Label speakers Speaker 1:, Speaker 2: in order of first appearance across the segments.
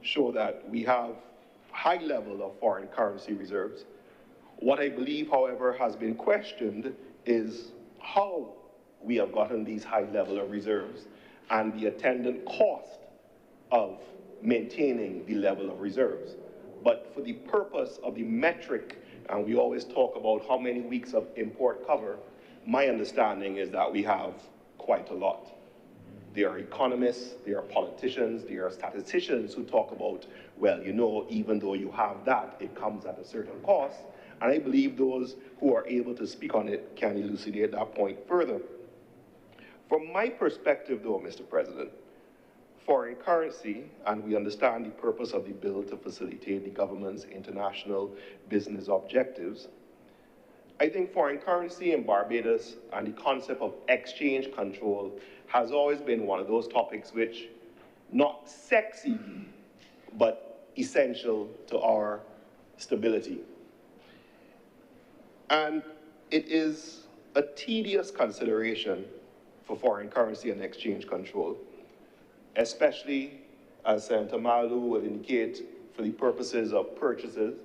Speaker 1: show that we have high level of foreign currency reserves. What I believe, however, has been questioned is how we have gotten these high level of reserves and the attendant cost of maintaining the level of reserves. But for the purpose of the metric, and we always talk about how many weeks of import cover, my understanding is that we have quite a lot. There are economists, there are politicians, there are statisticians who talk about, well, you know, even though you have that, it comes at a certain cost. And I believe those who are able to speak on it can elucidate that point further. From my perspective, though, Mr. President, foreign currency, and we understand the purpose of the bill to facilitate the government's international business objectives, I think foreign currency in Barbados and the concept of exchange control has always been one of those topics which, not sexy, but essential to our stability. And it is a tedious consideration for foreign currency and exchange control, especially, as Senator Malu would indicate, for the purposes of purchases,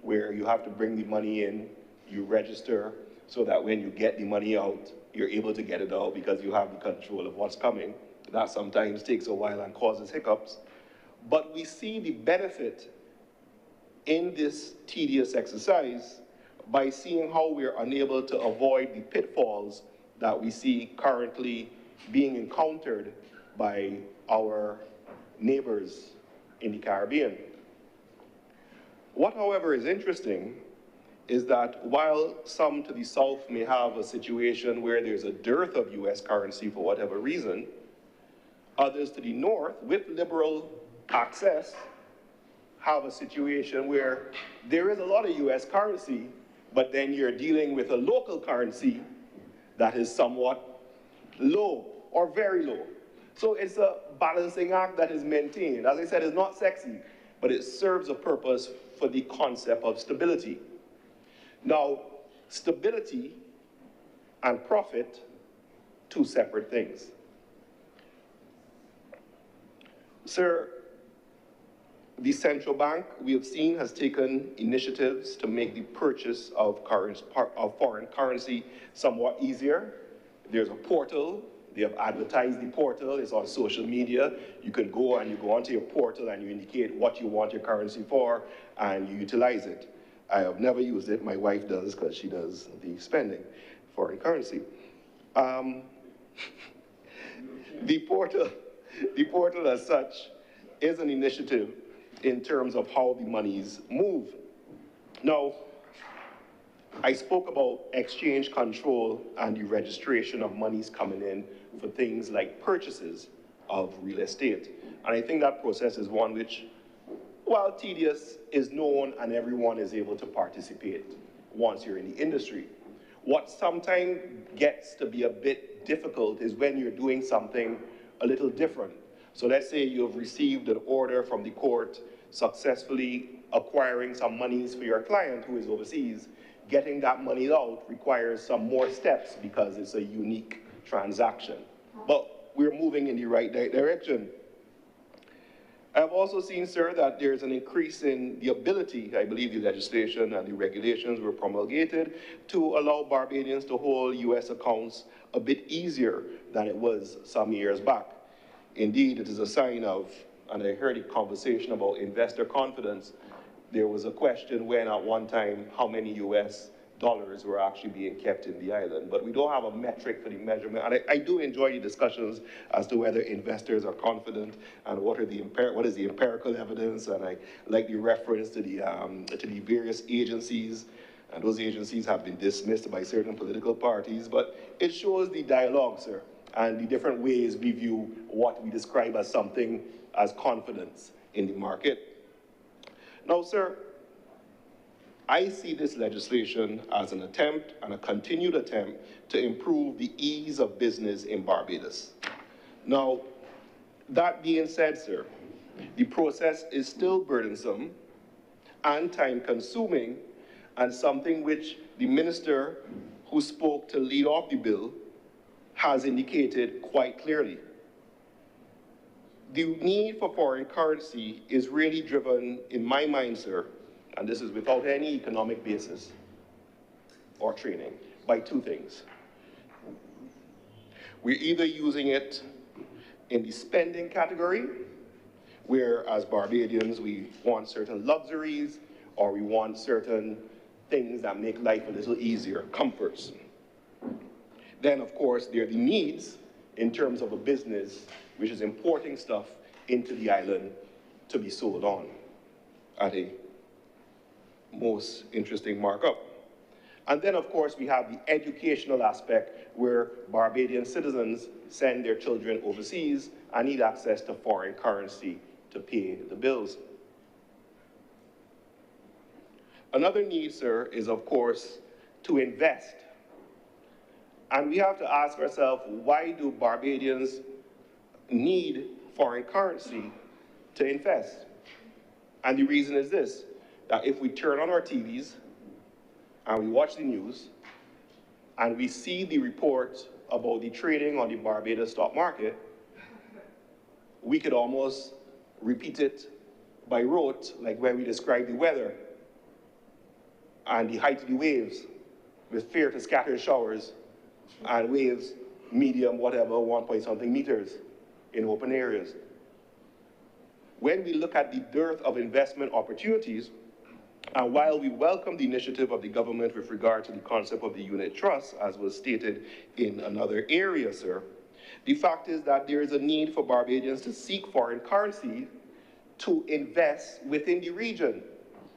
Speaker 1: where you have to bring the money in, you register, so that when you get the money out, you're able to get it out because you have the control of what's coming. That sometimes takes a while and causes hiccups. But we see the benefit in this tedious exercise by seeing how we're unable to avoid the pitfalls that we see currently being encountered by our neighbors in the Caribbean. What, however, is interesting is that while some to the south may have a situation where there's a dearth of US currency for whatever reason, others to the north, with liberal access, have a situation where there is a lot of US currency, but then you're dealing with a local currency that is somewhat low or very low. So it's a balancing act that is maintained. As I said, it's not sexy, but it serves a purpose for the concept of stability. Now, stability and profit, two separate things. Sir, the central bank, we have seen, has taken initiatives to make the purchase of foreign currency somewhat easier. There's a portal. They have advertised the portal. It's on social media. You can go and you go onto your portal and you indicate what you want your currency for and you utilize it. I have never used it. My wife does because she does the spending, foreign currency. The portal as such is an initiative in terms of how the monies move. Now, I spoke about exchange control and the registration of monies coming in for things like purchases of real estate. And I think that process is one which, while tedious, is known and everyone is able to participate once you're in the industry. What sometimes gets to be a bit difficult is when you're doing something a little different. So let's say you've received an order from the court successfully acquiring some monies for your client who is overseas. Getting that money out requires some more steps because it's a unique transaction. But we're moving in the right direction. I've also seen, sir, that there's an increase in the ability, I believe the legislation and the regulations were promulgated to allow Barbadians to hold US accounts a bit easier than it was some years back. Indeed, it is a sign of, and I heard a conversation about investor confidence. There was a question when at one time how many US dollars were actually being kept in the island. But we don't have a metric for the measurement. And I do enjoy the discussions as to whether investors are confident and what is the empirical evidence. And I like the reference to the various agencies. And those agencies have been dismissed by certain political parties. But it shows the dialogue, sir, and the different ways we view what we describe as something as confidence in the market. Now, sir, I see this legislation as an attempt and a continued attempt to improve the ease of business in Barbados. Now, that being said, sir, the process is still burdensome and time-consuming and something which the minister who spoke to lead off the bill has indicated quite clearly. The need for foreign currency is really driven, in my mind, sir, and this is without any economic basis or training, by two things. We're either using it in the spending category, where as Barbadians we want certain luxuries or we want certain things that make life a little easier, comforts. Then, of course, there are the needs in terms of a business which is importing stuff into the island to be sold on at a most interesting markup. And then, of course, we have the educational aspect where Barbadian citizens send their children overseas and need access to foreign currency to pay the bills. Another need, sir, is, of course, to invest. And we have to ask ourselves, why do Barbadians need foreign currency to invest? And the reason is this, that if we turn on our TVs and we watch the news and we see the report about the trading on the Barbados stock market, we could almost repeat it by rote, like when we describe the weather and the height of the waves with fear to scatter showers and waves medium, whatever, 1 point something meters in open areas. When we look at the dearth of investment opportunities, and while we welcome the initiative of the government with regard to the concept of the unit trust, as was stated in another area, sir, the fact is that there is a need for Barbadians to seek foreign currency to invest within the region.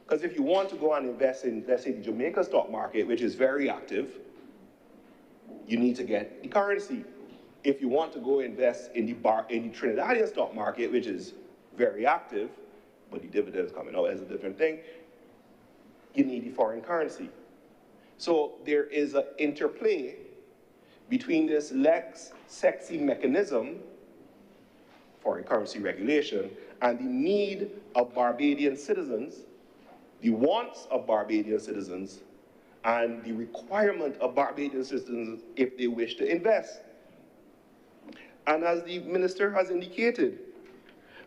Speaker 1: Because if you want to go and invest in, let's say, the Jamaica stock market, which is very active, you need to get the currency. If you want to go invest in the Trinidadian stock market, which is very active, but the dividends coming out as a different thing, you need the foreign currency. So there is an interplay between this less sexy mechanism, foreign currency regulation, and the need of Barbadian citizens, the wants of Barbadian citizens, and the requirement of Barbadian citizens if they wish to invest. And as the minister has indicated,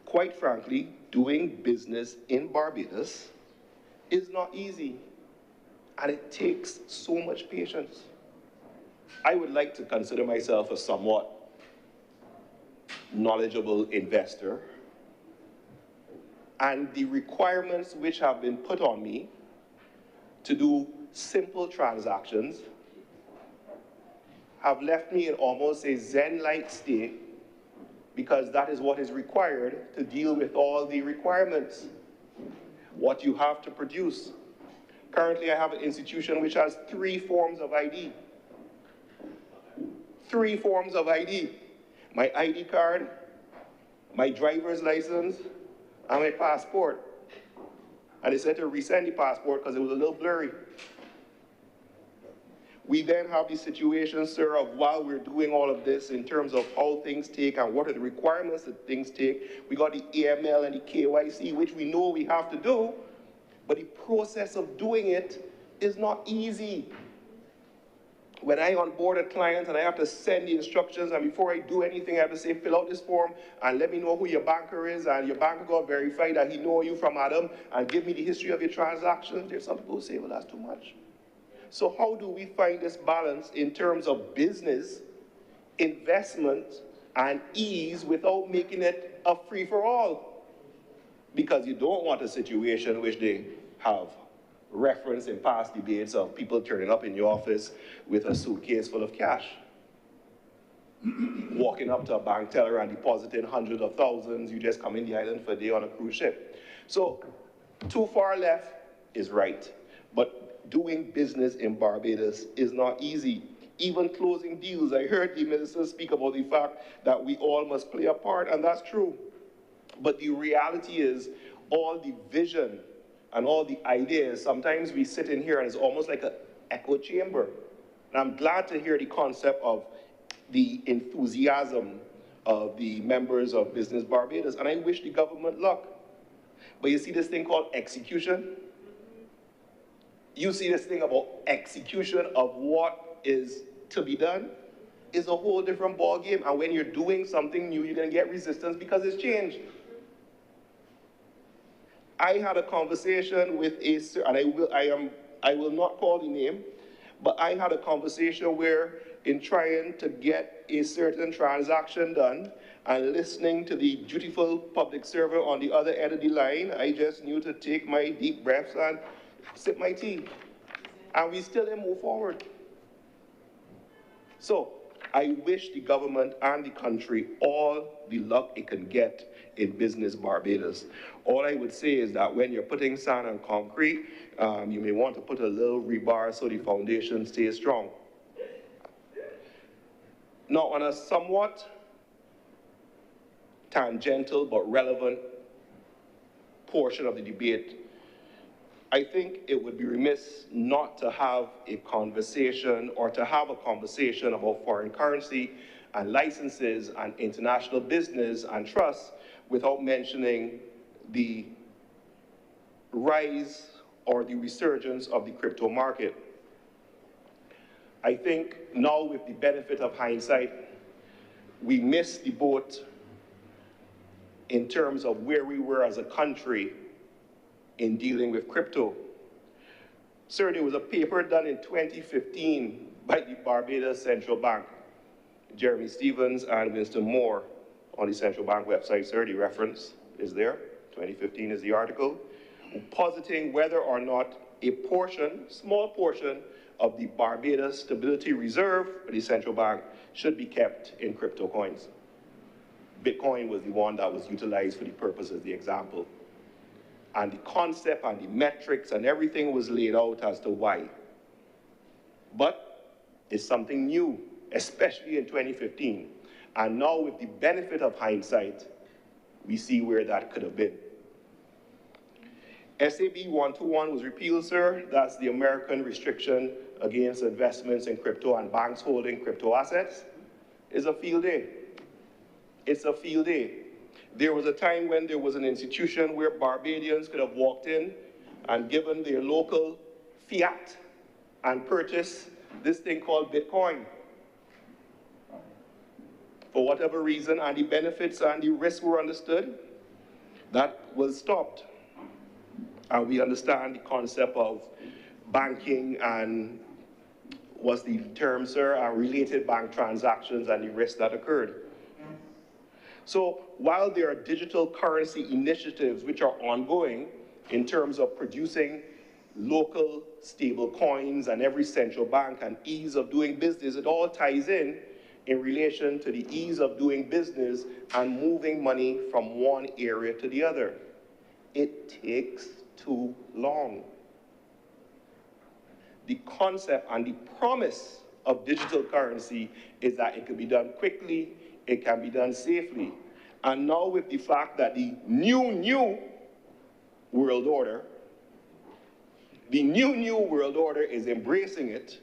Speaker 1: quite frankly, doing business in Barbados is not easy, and it takes so much patience. I would like to consider myself a somewhat knowledgeable investor, and the requirements which have been put on me to do simple transactions have left me in almost a Zen-like state, because that is what is required to deal with all the requirements, what you have to produce. Currently, I have an institution which has 3 forms of ID. 3 forms of ID. My ID card, my driver's license, and my passport. And they said to resend the passport because it was a little blurry. We then have the situation, sir, of while we're doing all of this in terms of how things take and what are the requirements that things take, we got the AML and the KYC, which we know we have to do, but the process of doing it is not easy. When I onboard a client and I have to send the instructions, and before I do anything, I have to say, fill out this form and let me know who your banker is, and your banker got to verify that he know you from Adam and give me the history of your transactions. There's some people who say, well, that's too much. So how do we find this balance in terms of business, investment, and ease without making it a free-for-all? Because you don't want a situation which they have referenced in past debates of people turning up in your office with a suitcase full of cash, walking up to a bank teller and depositing hundreds of thousands. You just come in the island for a day on a cruise ship. So too far left is right, but doing business in Barbados is not easy. Even closing deals, I heard the minister speak about the fact that we all must play a part, and that's true. But the reality is, all the vision and all the ideas, sometimes we sit in here and it's almost like an echo chamber. And I'm glad to hear the concept of the enthusiasm of the members of Business Barbados, and I wish the government luck. But you see this thing called execution? You see this thing about execution of what is to be done? is a whole different ballgame. And when you're doing something new, you're going to get resistance because it's changed. I had a conversation with and I will not call the name, but I had a conversation where in trying to get a certain transaction done and listening to the dutiful public servant on the other end of the line, I just knew to take my deep breaths and sip my tea. And we still didn't move forward. So I wish the government and the country all the luck it can get in business Barbados. All I would say is that when you're putting sand and concrete, you may want to put a little rebar so the foundation stays strong. Now, on a somewhat tangential but relevant portion of the debate, I think it would be remiss not to have a conversation or to have a conversation about foreign currency and licenses and international business and trust without mentioning the rise or the resurgence of the crypto market. I think now with the benefit of hindsight, we missed the boat in terms of where we were as a country in dealing with crypto. Sir, there was a paper done in 2015 by the Barbados Central Bank, Jeremy Stevens and Winston Moore on the Central Bank website, sir. The reference is there. 2015 is the article, positing whether or not a portion, small portion, of the Barbados Stability Reserve for the Central Bank should be kept in crypto coins. Bitcoin was the one that was utilized for the purpose of the example. And the concept and the metrics and everything was laid out as to why. But it's something new, especially in 2015. And now with the benefit of hindsight, we see where that could have been. SAB 121 was repealed, sir. That's the American restriction against investments in crypto and banks holding crypto assets. It's a field day. It's a field day. There was a time when there was an institution where Barbadians could have walked in and given their local fiat and purchased this thing called Bitcoin. For whatever reason, and the benefits and the risks were understood, that was stopped. And we understand the concept of banking and what's the term, sir, and related bank transactions and the risks that occurred. So while there are digital currency initiatives which are ongoing in terms of producing local stable coins and every central bank and ease of doing business, it all ties in relation to the ease of doing business and moving money from one area to the other. It takes too long. The concept and the promise of digital currency is that it can be done quickly, it can be done safely. And now with the fact that the new world order, the new world order is embracing it,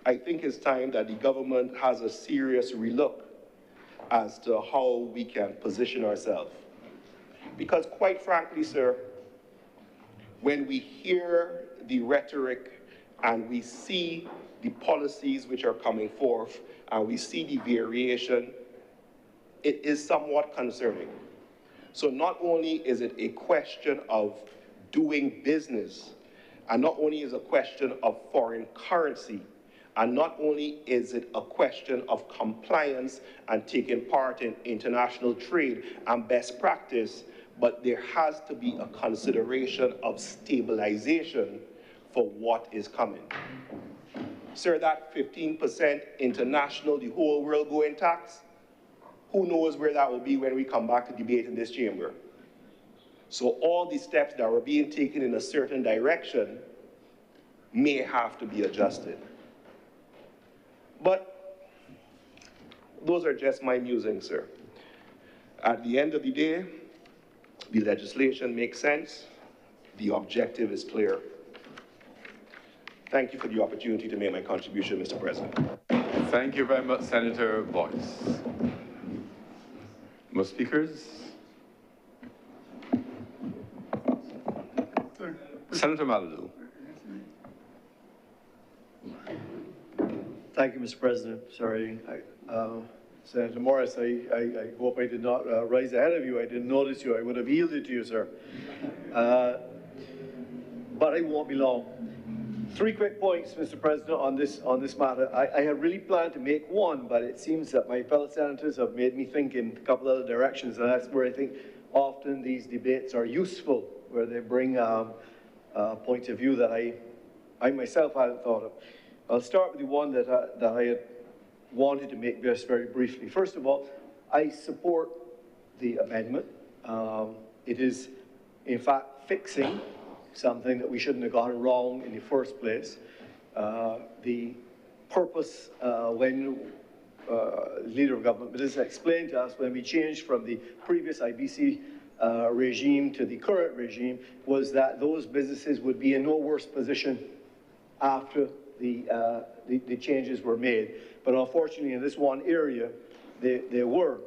Speaker 1: I think it's time that the government has a serious relook as to how we can position ourselves. Because quite frankly, sir, when we hear the rhetoric and we see the policies which are coming forth and we see the variation, it is somewhat concerning. So not only is it a question of doing business, and not only is it a question of foreign currency, and not only is it a question of compliance and taking part in international trade and best practice, but there has to be a consideration of stabilization for what is coming. Sir, that 15% international, the whole world going tax, who knows where that will be when we come back to debate in this chamber. So all the steps that are being taken in a certain direction may have to be adjusted. But those are just my musings, sir. At the end of the day, the legislation makes sense. The objective is clear. Thank you for the opportunity to make my contribution, Mr. President.
Speaker 2: Thank you very much, Senator Boyce. More speakers? Senator Maladou.
Speaker 3: Thank you, Mr. President. Sorry, Senator Morris, I hope I did not rise ahead of you. I didn't notice you. I would have yielded to you, sir. But I won't be long. 3 quick points, Mr. President, on this matter. I had really planned to make one, but it seems that my fellow senators have made me think in a couple other directions, and that's where I think often these debates are useful, where they bring points of view that I myself hadn't thought of. I'll start with the one that I had wanted to make just very briefly. First of all, I support the amendment. It is, in fact, fixing something that we shouldn't have gotten wrong in the first place. The purpose, when leader of government, but this explained to us when we changed from the previous IBC regime to the current regime, was that those businesses would be in no worse position after the changes were made. But unfortunately, in this one area, they were.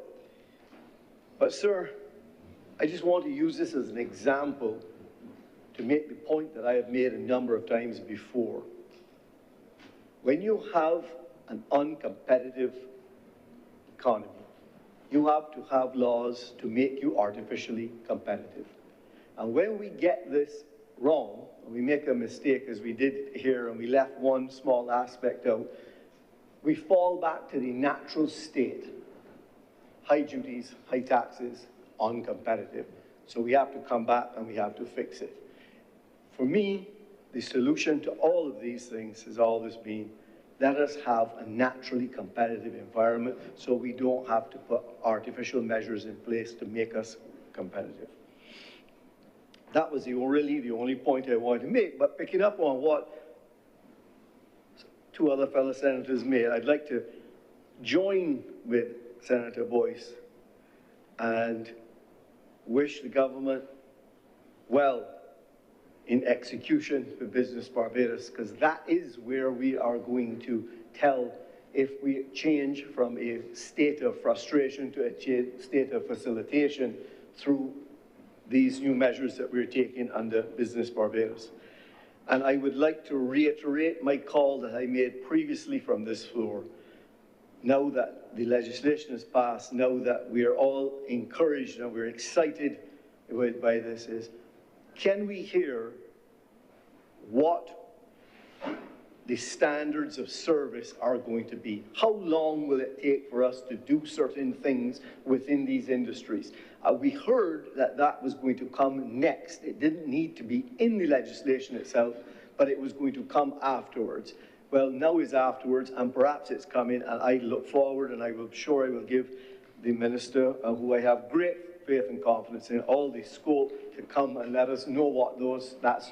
Speaker 3: But sir, I just want to use this as an example to make the point that I have made a number of times before. When you have an uncompetitive economy, you have to have laws to make you artificially competitive. And when we get this wrong, we make a mistake as we did here and we left one small aspect out, we fall back to the natural state. High duties, high taxes, uncompetitive. So we have to come back and we have to fix it. For me, the solution to all of these things has always been, let us have a naturally competitive environment so we don't have to put artificial measures in place to make us competitive. That was really the only point I wanted to make, but picking up on what 2 other fellow senators made, I'd like to join with Senator Boyce and wish the government well in execution for Business Barbados, because that is where we are going to tell if we change from a state of frustration to a state of facilitation through these new measures that we're taking under Business Barbados. And I would like to reiterate my call that I made previously from this floor. Now that the legislation is passed, now that we are all encouraged and we're excited by this, is can we hear what the standards of service are going to be? How long will it take for us to do certain things within these industries? We heard that that was going to come next. It didn't need to be in the legislation itself, but it was going to come afterwards. Well, now is afterwards, and perhaps it's coming, and I look forward, and I will give the Minister, who I have great faith and confidence in, all the scope to come and let us know what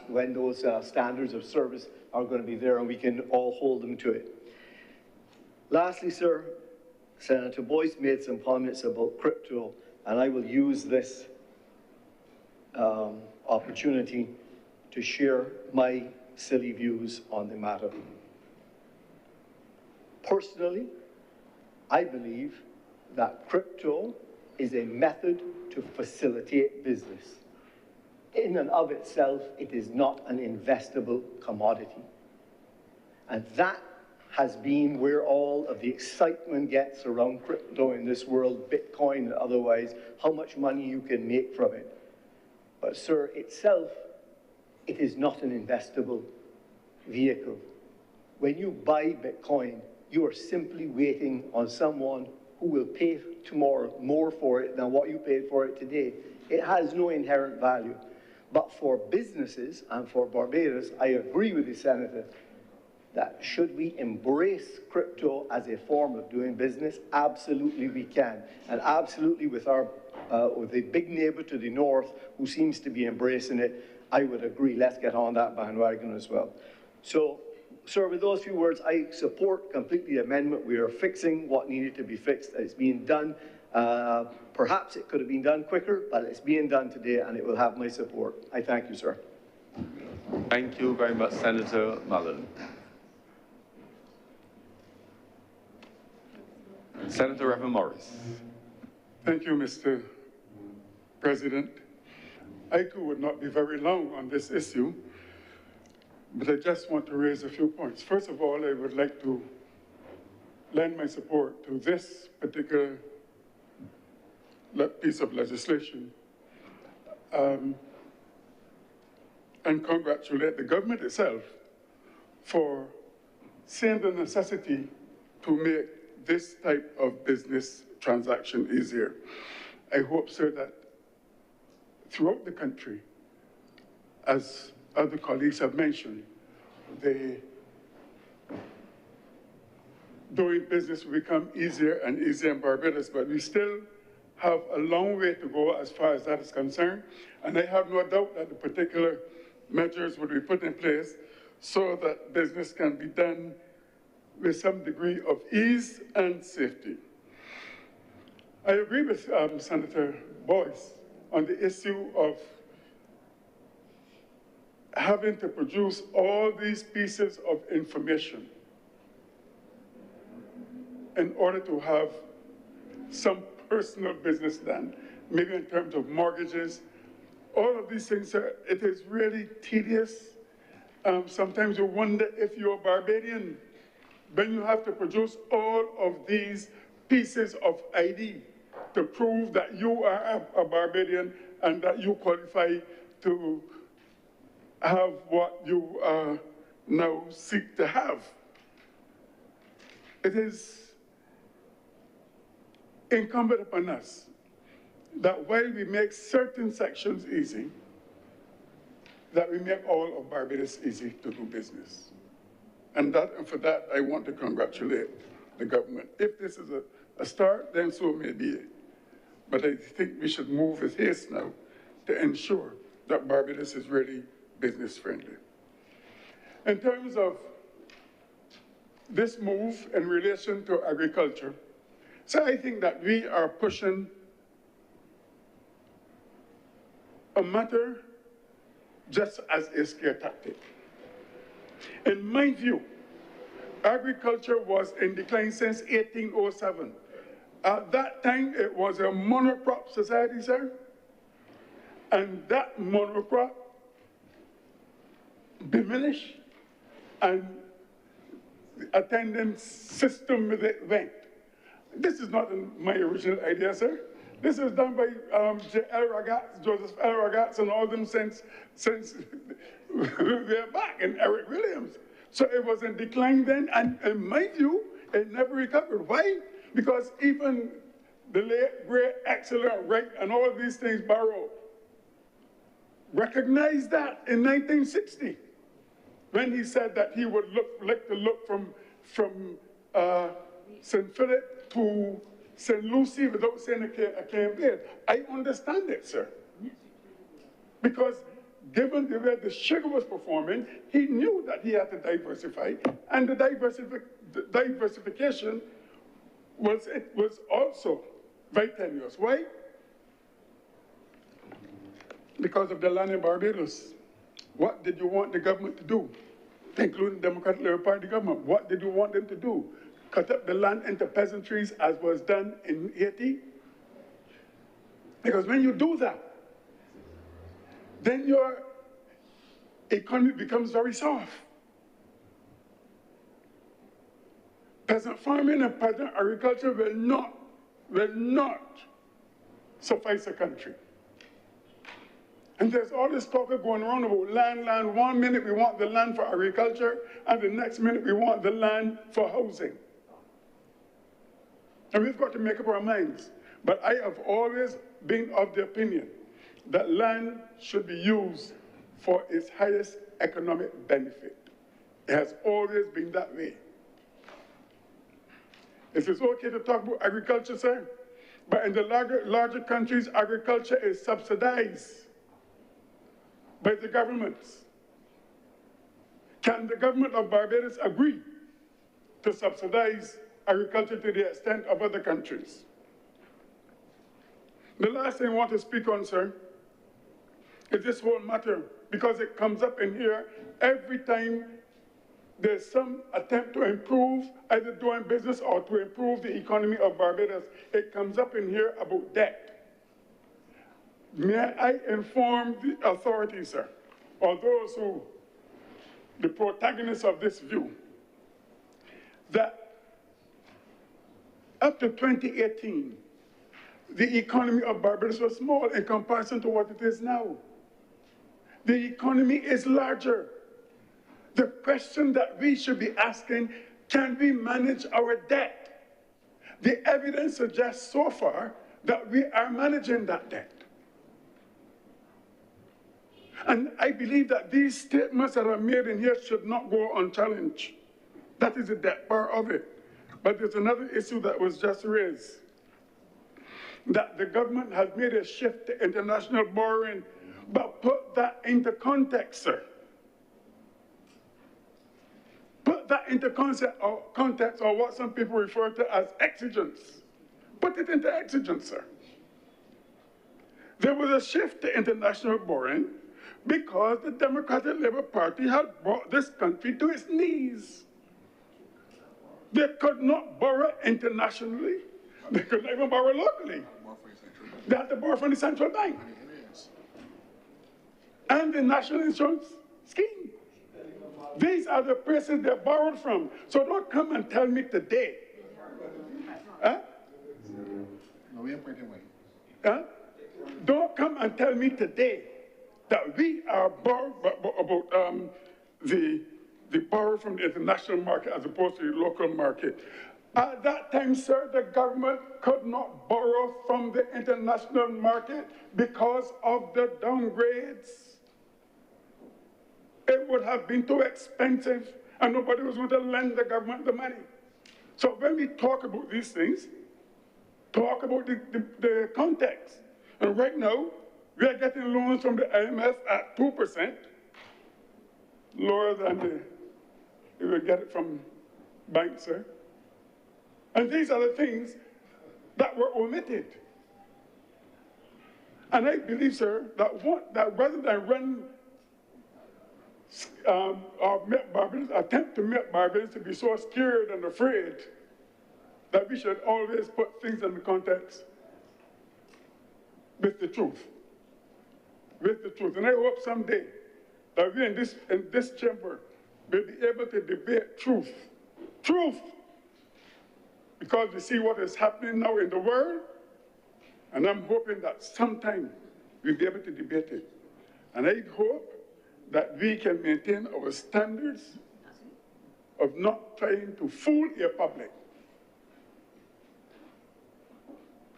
Speaker 3: when those standards of service are going to be there, and we can all hold them to it. Lastly, sir, Senator Boyce made some comments about crypto, and I will use this opportunity to share my silly views on the matter. Personally, I believe that crypto is a method to facilitate business. In and of itself, it is not an investable commodity. And that has been where all of the excitement gets around crypto in this world, Bitcoin and otherwise, how much money you can make from it. But sir, itself, it is not an investable vehicle. When you buy Bitcoin, you are simply waiting on someone who will pay tomorrow more for it than what you paid for it today. It has no inherent value. But for businesses and for Barbados, I agree with the Senator that should we embrace crypto as a form of doing business? Absolutely we can. And absolutely with the big neighbor to the north who seems to be embracing it, I would agree. Let's get on that bandwagon as well. So, sir, with those few words, I support completely the amendment. We are fixing what needed to be fixed. It's being done. Perhaps it could have been done quicker, but it's being done today, and it will have my support. I thank you, sir.
Speaker 2: Thank you very much, Senator Mullen. Senator Reverend Morris.
Speaker 4: Thank you, Mr. President. I too would not be very long on this issue, but I just want to raise a few points. First of all, I would like to lend my support to this particular piece of legislation, and congratulate the government itself for seeing the necessity to make this type of business transaction easier. I hope, sir, that throughout the country, as other colleagues have mentioned, doing business will become easier and easier in Barbados, but we still have a long way to go as far as that is concerned. And I have no doubt that the particular measures will be put in place so that business can be done with some degree of ease and safety. I agree with Senator Boyce on the issue of having to produce all these pieces of information in order to have some personal business done, maybe in terms of mortgages. All of these things, sir, it is really tedious. Sometimes you wonder if you're a Barbadian, when you have to produce all of these pieces of ID to prove that you are a Barbadian and that you qualify to have what you now seek to have. It is incumbent upon us that while we make certain sections easy, that we make all of Barbados easy to do business. And for that, I want to congratulate the government. If this is a start, then so may be it. But I think we should move with haste now to ensure that Barbados is really business friendly. In terms of this move in relation to agriculture, so I think that we are pushing a matter just as a scare tactic. In my view, agriculture was in decline since 1807. At that time, it was a monocrop society, sir. And that monocrop diminished, and the attendance system with it went. This is not my original idea, sir. This is done by J.L. Ragatz, Joseph L. Ragatz, and all them since they're back, and Eric Williams. So it was in decline then, and in my view, it never recovered. Why? Because even the late, great, excellent Wright and all of these things, Barrow, recognized that in 1960, when he said that he would like to look from St. Philip to St. Lucie without saying a campaign. I understand it, sir. Because given the way the sugar was performing, he knew that he had to diversify, and the diversification was also very tenuous. Why? Because of the land in Barbados. What did you want the government to do, including the Democratic Labour Party government? What did you want them to do? Cut up the land into peasantries as was done in Haiti? Because when you do that, then your economy becomes very soft. Peasant farming and peasant agriculture will not suffice a country. And there's all this talk going around about land. 1 minute we want the land for agriculture, and the next minute we want the land for housing. And we've got to make up our minds. But I have always been of the opinion that land should be used for its highest economic benefit. It has always been that way. It is okay to talk about agriculture, sir, but in the larger countries, agriculture is subsidized by the governments. Can the government of Barbados agree to subsidize agriculture to the extent of other countries? The last thing I want to speak on, sir, is this whole matter, because it comes up in here every time there's some attempt to improve either doing business or to improve the economy of Barbados. It comes up in here about debt. May I inform the authorities, sir, or those who, the protagonists of this view, that Up to 2018, the economy of Barbados was small in comparison to what it is now. The economy is larger. The question that we should be asking, can we manage our debt? The evidence suggests so far that we are managing that debt. And I believe that these statements that are made in here should not go unchallenged. That is the debt part of it. But there's another issue that was just raised, that the government has made a shift to international borrowing, but put that into context, sir. Put that into context or what some people refer to as exigence. Put it into exigence, sir. There was a shift to international borrowing because the Democratic Labour Party had brought this country to its knees. They could not borrow internationally. They could not even borrow locally. They had to borrow from the central bank and the national insurance scheme. These are the places they borrowed from. So don't come and tell me today. Huh? Huh? Don't come and tell me today that we are borrowed about the borrow from the international market as opposed to the local market. At that time, sir, the government could not borrow from the international market because of the downgrades. It would have been too expensive, and nobody was going to lend the government the money. So when we talk about these things, talk about the context. And right now, we are getting loans from the IMF at 2%, lower than you will get it from banks, sir. And these are the things that were omitted. And I believe, sir, that rather than run attempt to make Barbadians to be so scared and afraid, that we should always put things in the context with the truth. With the truth. And I hope someday that we in this chamber will be able to debate truth. Truth! Because we see what is happening now in the world, and I'm hoping that sometime we'll be able to debate it. And I hope that we can maintain our standards of not trying to fool a public.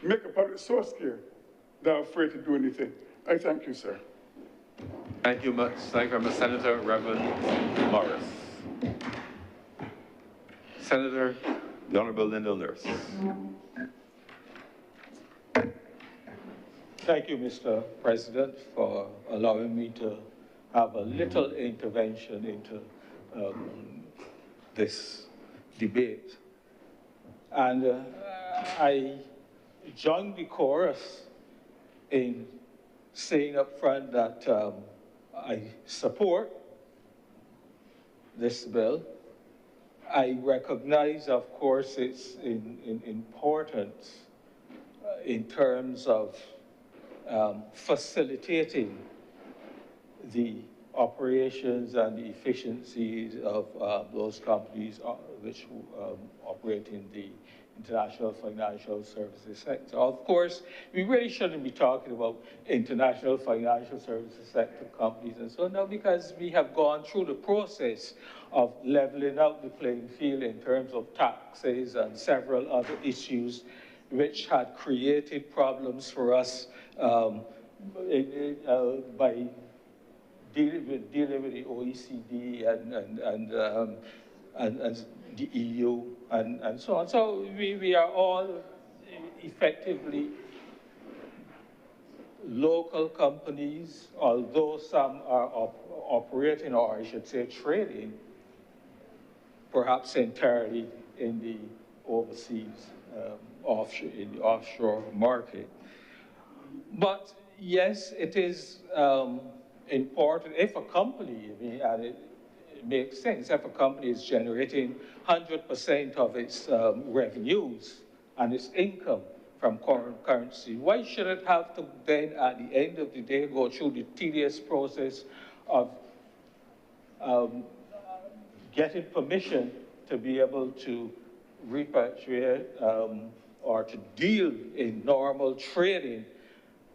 Speaker 4: Make a public so scared they're afraid to do anything. I thank you, sir.
Speaker 2: Thank you much. Thank you very much, Senator Reverend Morris. Senator, the Honourable Lyndall Nurse.
Speaker 5: Thank you, Mr. President, for allowing me to have a little intervention into this debate. And I join the chorus in saying up front that I support this bill. I recognize, of course, its importance in terms of facilitating the operations and the efficiencies of those companies which operate in the international financial services sector. Of course, we really shouldn't be talking about international financial services sector companies and so on now, because we have gone through the process of leveling out the playing field in terms of taxes and several other issues which had created problems for us by dealing with the OECD and the EU and so on. So we are all effectively local companies, although some are operating, or I should say trading, perhaps entirely in the overseas, offshore market. But yes, it is important if a company, and it makes sense, if a company is generating 100% of its revenues and its income from foreign currency, why should it have to then, at the end of the day, go through the tedious process of getting permission to be able to repatriate or to deal in normal trading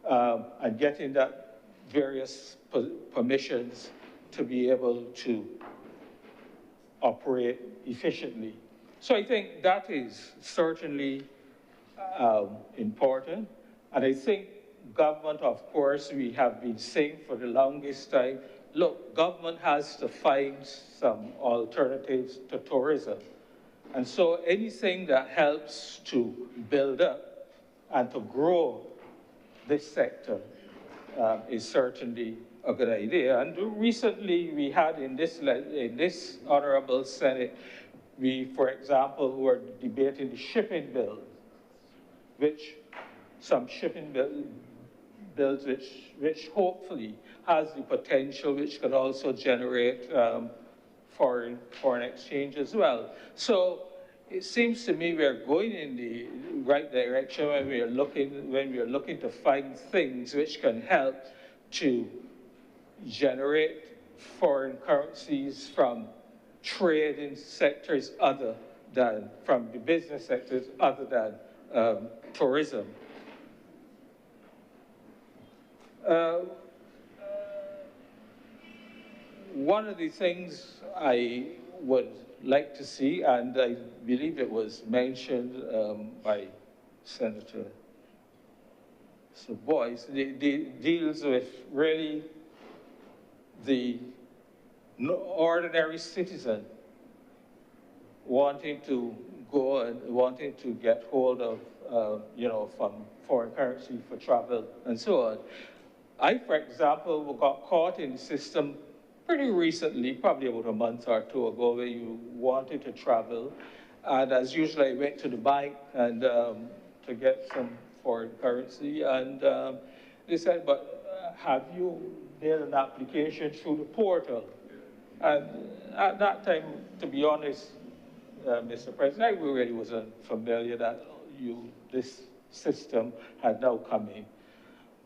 Speaker 5: and getting that various permissions to be able to operate efficiently. So I think that is certainly important. And I think government, of course, we have been saying for the longest time, look, government has to find some alternatives to tourism. And so anything that helps to build up and to grow this sector is certainly a good idea. And recently we had in this Honorable Senate, we, for example, were debating the shipping bill, which some shipping bills which hopefully has the potential, which could also generate foreign exchange as well. So it seems to me we're going in the right direction when we are looking to find things which can help to generate foreign currencies from trading sectors other than, from the business sectors other than tourism. One of the things I would like to see, and I believe it was mentioned by Senator Sir Boyce, deals with really the ordinary citizen wanting to go and wanting to get hold of, you know, from foreign currency for travel and so on. I, for example, got caught in the system pretty recently, probably about a month or two ago, where you wanted to travel. And as usual, I went to the bank and to get some foreign currency. And they said, but have you made an application through the portal? And at that time, to be honest, Mr. President, I really wasn't familiar that this system had now come in.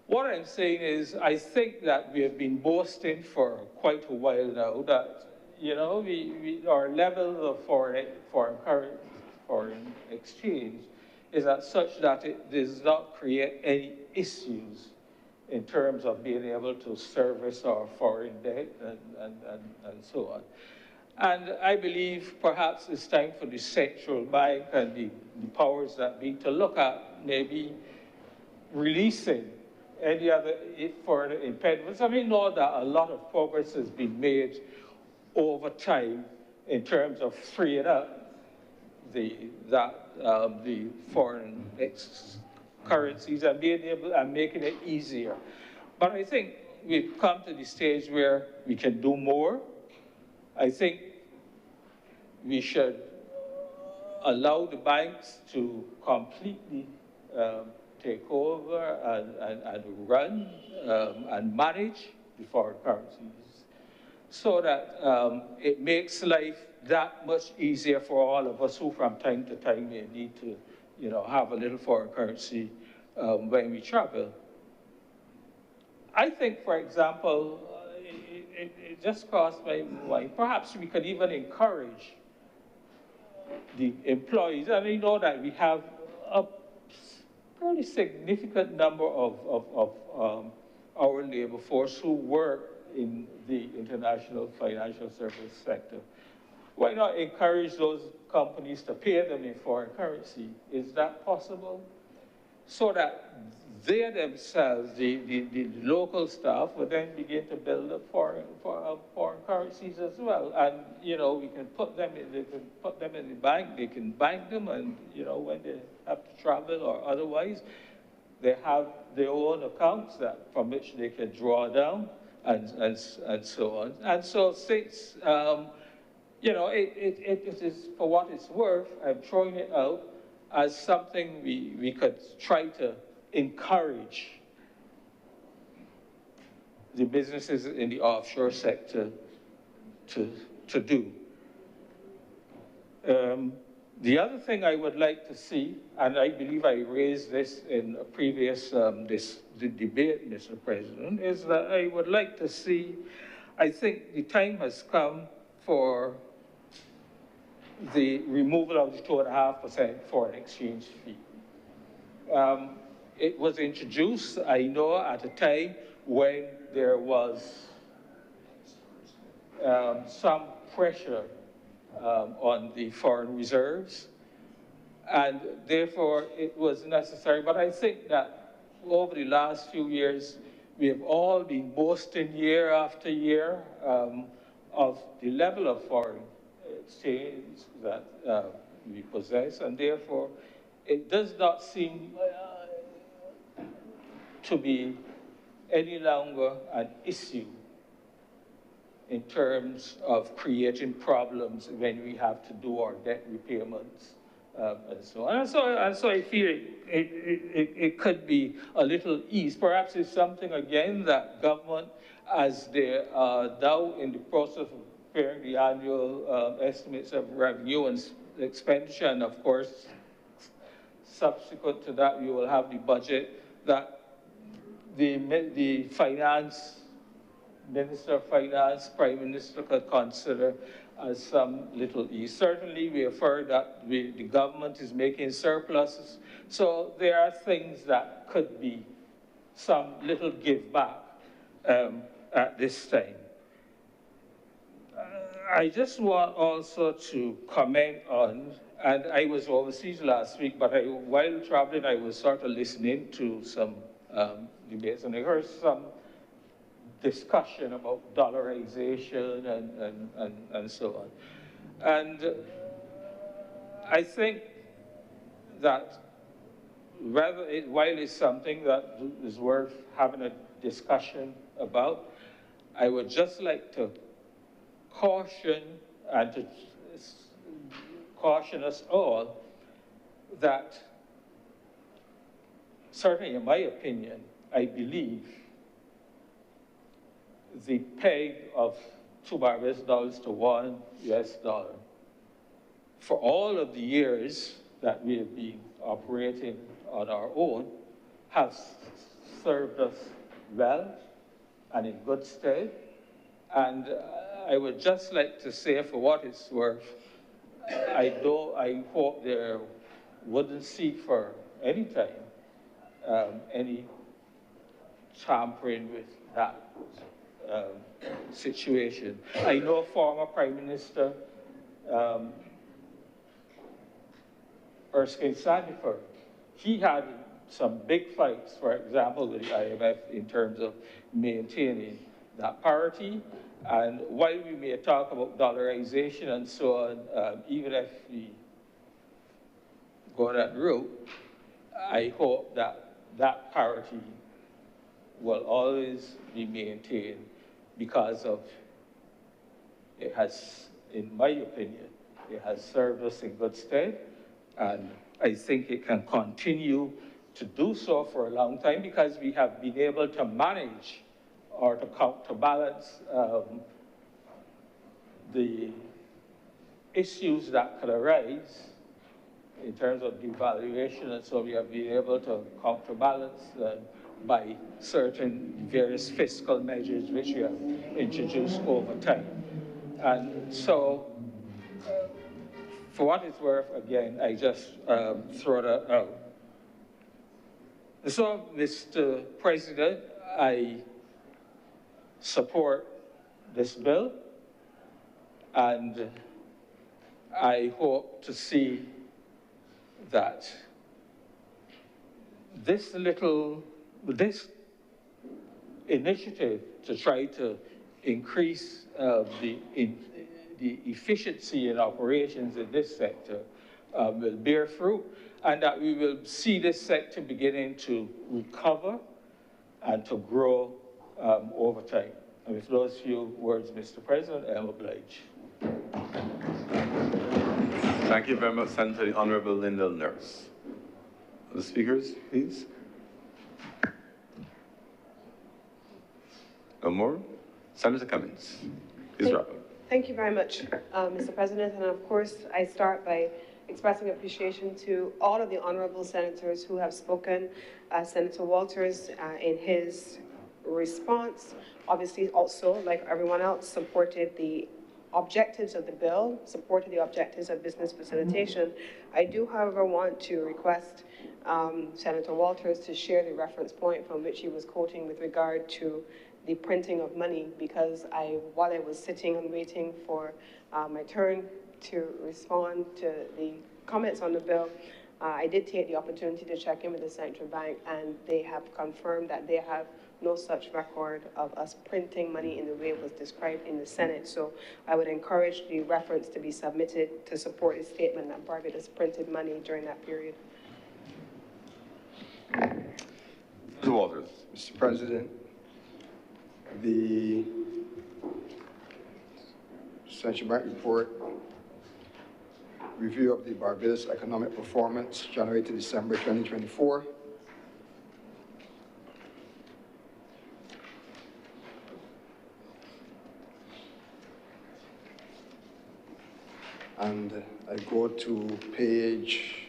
Speaker 5: What I'm saying is, I think that we have been boasting for quite a while now that, you know, our level of foreign exchange is at such that it does not create any issues in terms of being able to service our foreign debt and so on. And I believe perhaps it's time for the central bank and the powers that be to look at maybe releasing any other foreign impediments. I mean, know that a lot of progress has been made over time in terms of freeing up the foreign currencies and being able and making it easier. But I think we've come to the stage where we can do more. I think we should allow the banks to completely take over and run and manage the foreign currencies so that it makes life that much easier for all of us who from time to time may need to, you know, have a little foreign currency when we travel. I think, for example, it just crossed my mind, perhaps we could even encourage the employees. I mean, know that we have a fairly significant number of our labor force who work in the international financial service sector. Why not encourage those companies to pay them in foreign currency? Is that possible? So that they themselves, the local staff, would then begin to build up foreign currencies as well. And, you know, we can put them in, they can put them in the bank, they can bank them, and, you know, when they have to travel or otherwise, they have their own accounts that, from which they can draw down and so on. And so since, you know, it is, for what it's worth, I'm throwing it out as something we could try to encourage the businesses in the offshore sector to do. The other thing I would like to see, and I believe I raised this in a previous debate, Mr. President, is that I would like to see, I think the time has come for the removal of the 2.5% foreign exchange fee. It was introduced, I know, at a time when there was some pressure on the foreign reserves, and therefore it was necessary. But I think that over the last few years, we have all been boasting year after year of the level of foreign exchange that we possess, and therefore it does not seem to be any longer an issue in terms of creating problems when we have to do our debt repayments and so on. And so I feel it could be a little ease. Perhaps it's something, again, that government, as they are now in the process of preparing the annual estimates of revenue and expenditure, and of course, subsequent to that, we will have the budget, that the finance, Minister of Finance, Prime Minister could consider as some little ease. Certainly, we have heard that the government is making surpluses, so there are things that could be some little give back at this time. I just want also to comment on, and I was overseas last week, but while traveling, I was sort of listening to some debates, and I heard some discussion about dollarization and so on. And I think that while it's something that is worth having a discussion about, I would just like to caution and to caution us all that, certainly in my opinion, I believe the peg of $2 to $1 US for all of the years that we have been operating on our own has served us well and in good stead. And I would just like to say, for what it's worth, I hope there wouldn't seek for any time any tampering with that situation. I know former Prime Minister Erskine Sandiford, he had some big fights, for example, with the IMF in terms of maintaining that parity. And while we may talk about dollarization and so on, even if we go that route, I hope that that parity will always be maintained, because of it has, in my opinion, it has served us in good stead, and I think it can continue to do so for a long time, because we have been able to manage or to counterbalance the issues that could arise in terms of devaluation, and so we have been able to counterbalance by certain various fiscal measures which we have introduced over time. And so, for what it's worth, again, I just throw that out. So, Mr. President, I support this bill, and I hope to see that this initiative to try to increase the efficiency in operations in this sector will bear fruit, and that we will see this sector beginning to recover and to grow over time. And with those few words, Mr. President, I am obliged.
Speaker 2: Thank you very much, Senator. The Honorable Lyndall Nurse. The speakers, please. No more? Senator Cummings, please wrap up.
Speaker 6: Thank you very much, Mr. President. And of course, I start by expressing appreciation to all of the honorable senators who have spoken. Senator Walters, in his response, obviously also, like everyone else, supported the objectives of the bill, supported the objectives of business facilitation. I do, however, want to request Senator Walters to share the reference point from which he was quoting with regard to the printing of money, because while I was sitting and waiting for my turn to respond to the comments on the bill, I did take the opportunity to check in with the central bank, and they have confirmed that they have no such record of us printing money in the way it was described in the Senate. So I would encourage the reference to be submitted to support the statement that Barbados printed money during that period.
Speaker 2: Mr. Walters.
Speaker 7: Mr. President, the Central Bank report, review of the Barbados economic performance, January to December 2024. And I go to page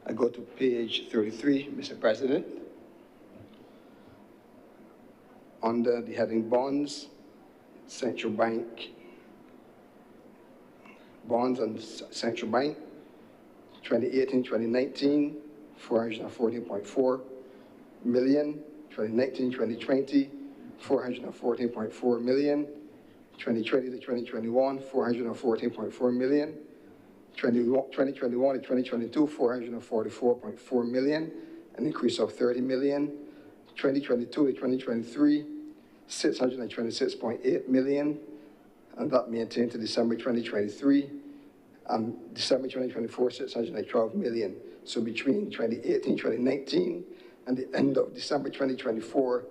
Speaker 7: I go to page 33, Mr. President. Under the heading bonds, central bank, bonds and central bank, 2018-2019, 414.4 million, 2019-2020, 414.4 million, 2020 to 2021, 414.4 million, 2021 to 2022, 444.4 million, an increase of 30 million. 2022 to 2023, 626.8 million, and that maintained to December 2023. December 2024, 612 million. So between 2018, 2019, and the end of December 2024,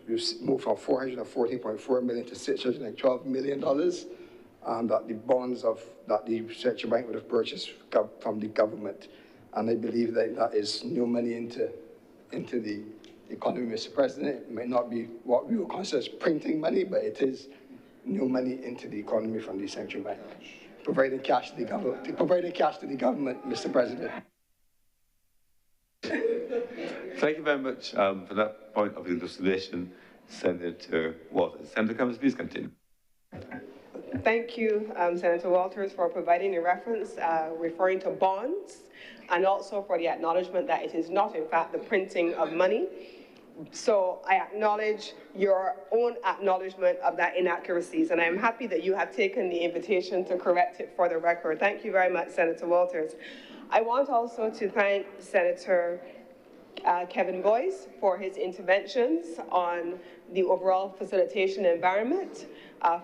Speaker 7: we've moved from 414.4 million to $612 million. And that the bonds that the central bank would have purchased from the government. And I believe that that is new money into the economy, Mr. President. It may not be what we would consider as printing money, but it is new money into the economy from the central bank, providing cash to the government, Mr. President.
Speaker 2: Thank you very much for that point of elucidation, Senator Walters. Senator Cummins, please continue.
Speaker 6: Thank you, Senator Walters, for providing a reference referring to bonds, and also for the acknowledgement that it is not, in fact, the printing of money. So I acknowledge your own acknowledgement of that inaccuracies, and I'm happy that you have taken the invitation to correct it for the record. Thank you very much, Senator Walters. I want also to thank Senator Kevin Boyce for his interventions on the overall facilitation environment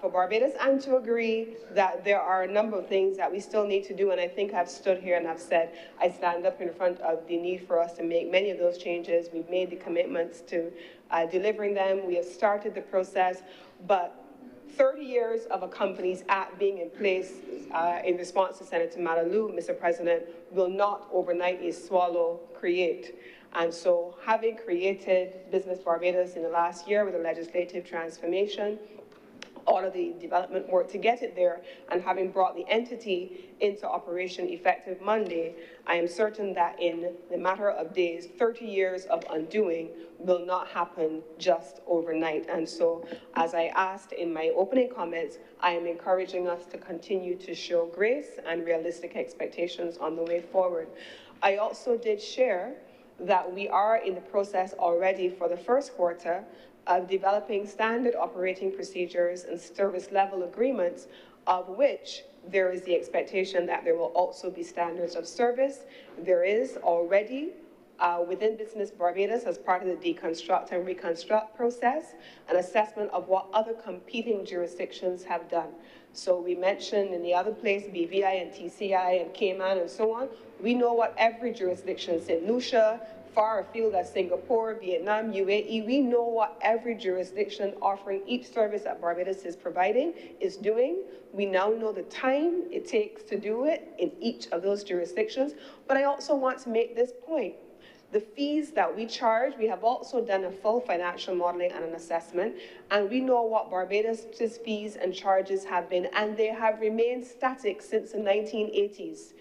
Speaker 6: for Barbados, and to agree that there are a number of things that we still need to do. And I think I've stood here and I've said, I stand up in front of the need for us to make many of those changes. We've made the commitments to delivering them. We have started the process, but 30 years of a Companies Act being in place in response to Senator Malalou, Mr. President, will not overnight a swallow create. And so having created Business Barbados in the last year with a legislative transformation, all of the development work to get it there, and having brought the entity into operation effective Monday, I am certain that in the matter of days, 30 years of undoing will not happen just overnight. And so, as I asked in my opening comments, I am encouraging us to continue to show grace and realistic expectations on the way forward. I also did share that we are in the process already for the first quarter of developing standard operating procedures and service level agreements, of which there is the expectation that there will also be standards of service. There is already within Business Barbados, as part of the deconstruct and reconstruct process, an assessment of what other competing jurisdictions have done. So we mentioned in the other place, BVI and TCI and Cayman and so on. We know what every jurisdiction, St. Lucia, far afield as Singapore, Vietnam, UAE, we know what every jurisdiction offering each service that Barbados is providing is doing. We now know the time it takes to do it in each of those jurisdictions. But I also want to make this point. The fees that we charge, we have also done a full financial modeling and an assessment, and we know what Barbados' fees and charges have been, and they have remained static since the 1980s.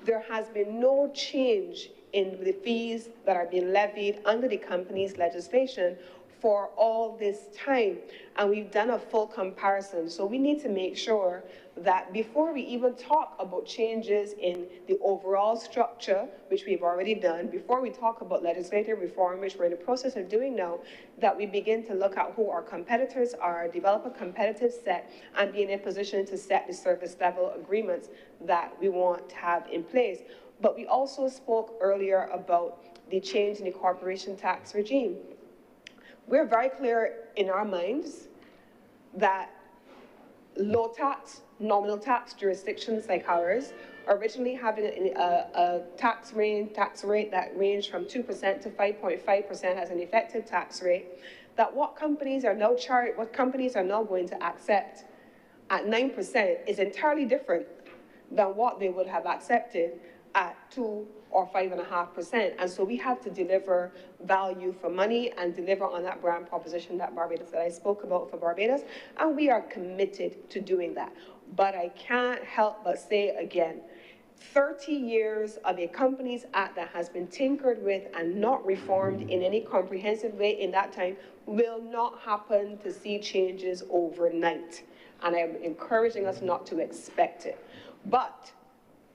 Speaker 6: There has been no change in the fees that are being levied under the company's legislation for all this time, and we've done a full comparison. So we need to make sure that before we even talk about changes in the overall structure, which we've already done, before we talk about legislative reform, which we're in the process of doing now, that we begin to look at who our competitors are, develop a competitive set, and be in a position to set the service level agreements that we want to have in place. But we also spoke earlier about the change in the corporation tax regime. We're very clear in our minds that low tax, nominal tax jurisdictions like ours, originally having a tax rate that ranged from 2% to 5.5% as an effective tax rate, that what companies are now going to accept at 9% is entirely different than what they would have accepted at 2 or 5.5%. And so we have to deliver value for money and deliver on that brand proposition that I spoke about for Barbados, and we are committed to doing that. But I can't help but say again, 30 years of a Companies Act that has been tinkered with and not reformed in any comprehensive way in that time will not happen to see changes overnight. And I'm encouraging us not to expect it. But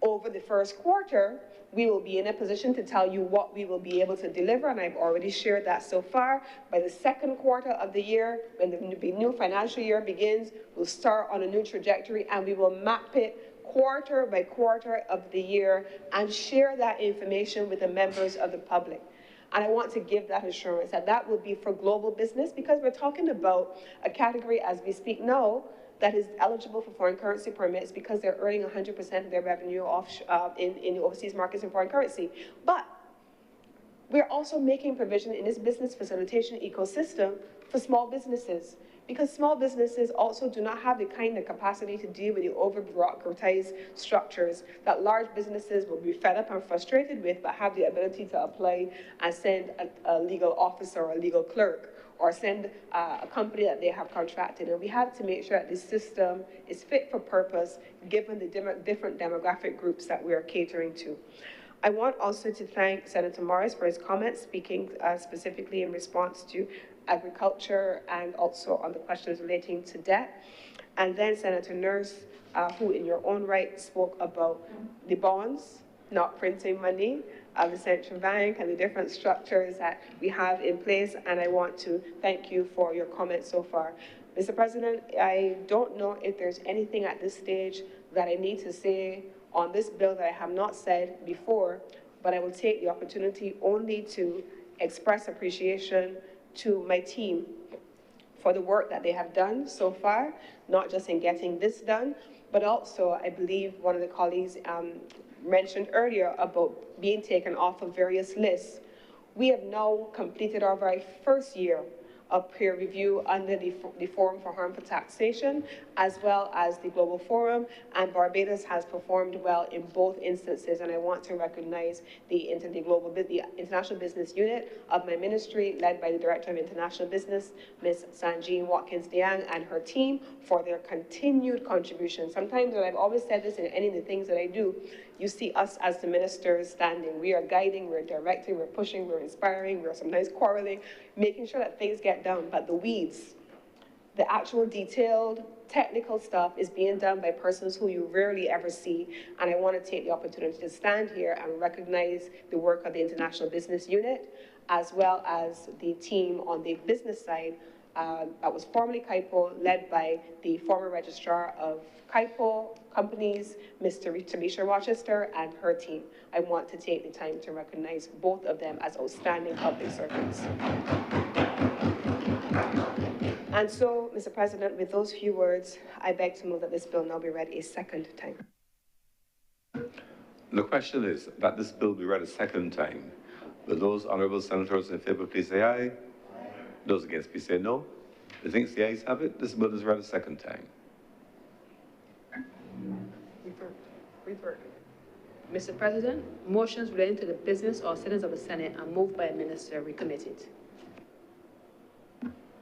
Speaker 6: over the first quarter, we will be in a position to tell you what we will be able to deliver, and I've already shared that so far. By the second quarter of the year, when the new financial year begins, we'll start on a new trajectory, and we will map it quarter by quarter of the year and share that information with the members of the public. And I want to give that assurance that that will be for global business, because we're talking about a category as we speak now that is eligible for foreign currency permits because they're earning 100% of their revenue in the overseas markets in foreign currency. But we're also making provision in this business facilitation ecosystem for small businesses, because small businesses also do not have the kind of capacity to deal with the over-bureaucratized structures that large businesses will be fed up and frustrated with, but have the ability to apply and send a legal officer or a legal clerk, or send a company that they have contracted. And we have to make sure that this system is fit for purpose, given the different demographic groups that we are catering to. I want also to thank Senator Morris for his comments, speaking specifically in response to agriculture and also on the questions relating to debt. And then Senator Nurse, who in your own right spoke about the bonds, not printing money, the central bank and the different structures that we have in place. And I want to thank you for your comments so far. Mr. President, I don't know if there's anything at this stage that I need to say on this bill that I have not said before, but I will take the opportunity only to express appreciation to my team for the work that they have done so far, not just in getting this done, but also I believe one of the colleagues mentioned earlier about being taken off of various lists. We have now completed our very first year of peer review under the Forum for Harmful Taxation, as well as the Global Forum, and Barbados has performed well in both instances. And I want to recognize the International Business Unit of my ministry, led by the Director of International Business, Ms. Sanjean Watkins-Diang, and her team for their continued contribution. Sometimes, and I've always said this in any of the things that I do, you see us as the ministers standing. We are guiding, we're directing, we're pushing, we're inspiring, we're sometimes quarreling, making sure that things get done. But the weeds, the actual detailed technical stuff is being done by persons who you rarely ever see. And I want to take the opportunity to stand here and recognize the work of the International Business Unit, as well as the team on the business side that was formerly KIPO, led by the former registrar of KIPO companies, Ms. Tamisha Rochester, and her team. I want to take the time to recognize both of them as outstanding public servants. And so, Mr. President, with those few words, I beg to move that this bill now be read a second time.
Speaker 2: The question is that this bill be read a second time. Will those honourable senators in favour please say aye? Aye. Those against please say no. I think the ayes have it. This bill is read a second time.
Speaker 6: Revert.
Speaker 8: Mr. President, motions relating to the business or sittings of the Senate are moved by a minister recommitted.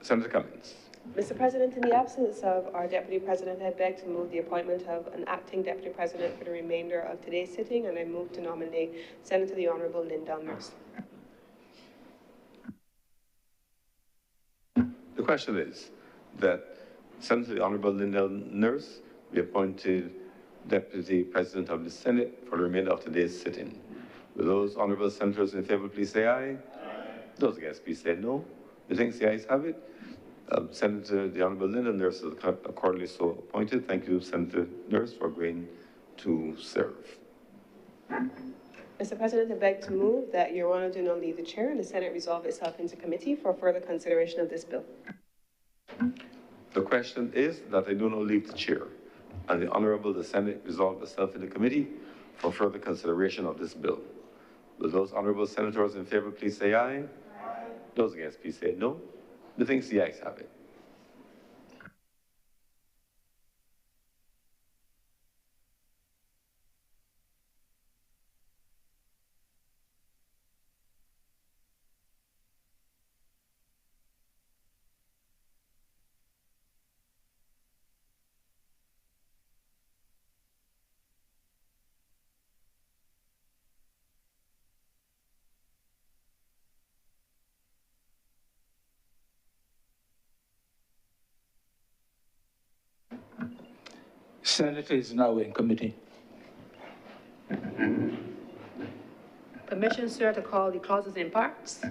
Speaker 2: Senator Cummings.
Speaker 6: Mr. President, in the absence of our Deputy President, I beg to move the appointment of an acting Deputy President for the remainder of today's sitting, and I move to nominate Senator the Honorable Linda Nurse.
Speaker 2: The question is that Senator the Honorable Linda Nurse be appointed Deputy President of the Senate for the remainder of today's sitting. Will those honorable senators in favor please say aye? Aye. Those against please say no. Methinks the ayes have it. Senator the Honorable Linda Nurse is accordingly so appointed. Thank you, Senator Nurse, for agreeing to serve.
Speaker 6: Mr. President, I beg to move that Your Honor do not leave the chair and the Senate resolve itself into committee for further consideration of this bill.
Speaker 2: The question is that I do not leave the chair and the Honorable the Senate resolve itself in the committee for further consideration of this bill. Will those honorable senators in favor please say aye? Aye. Those against please say no. Methinks the ayes have it.
Speaker 5: Senate is now in committee.
Speaker 8: Permission, sir, to call the clauses in parts.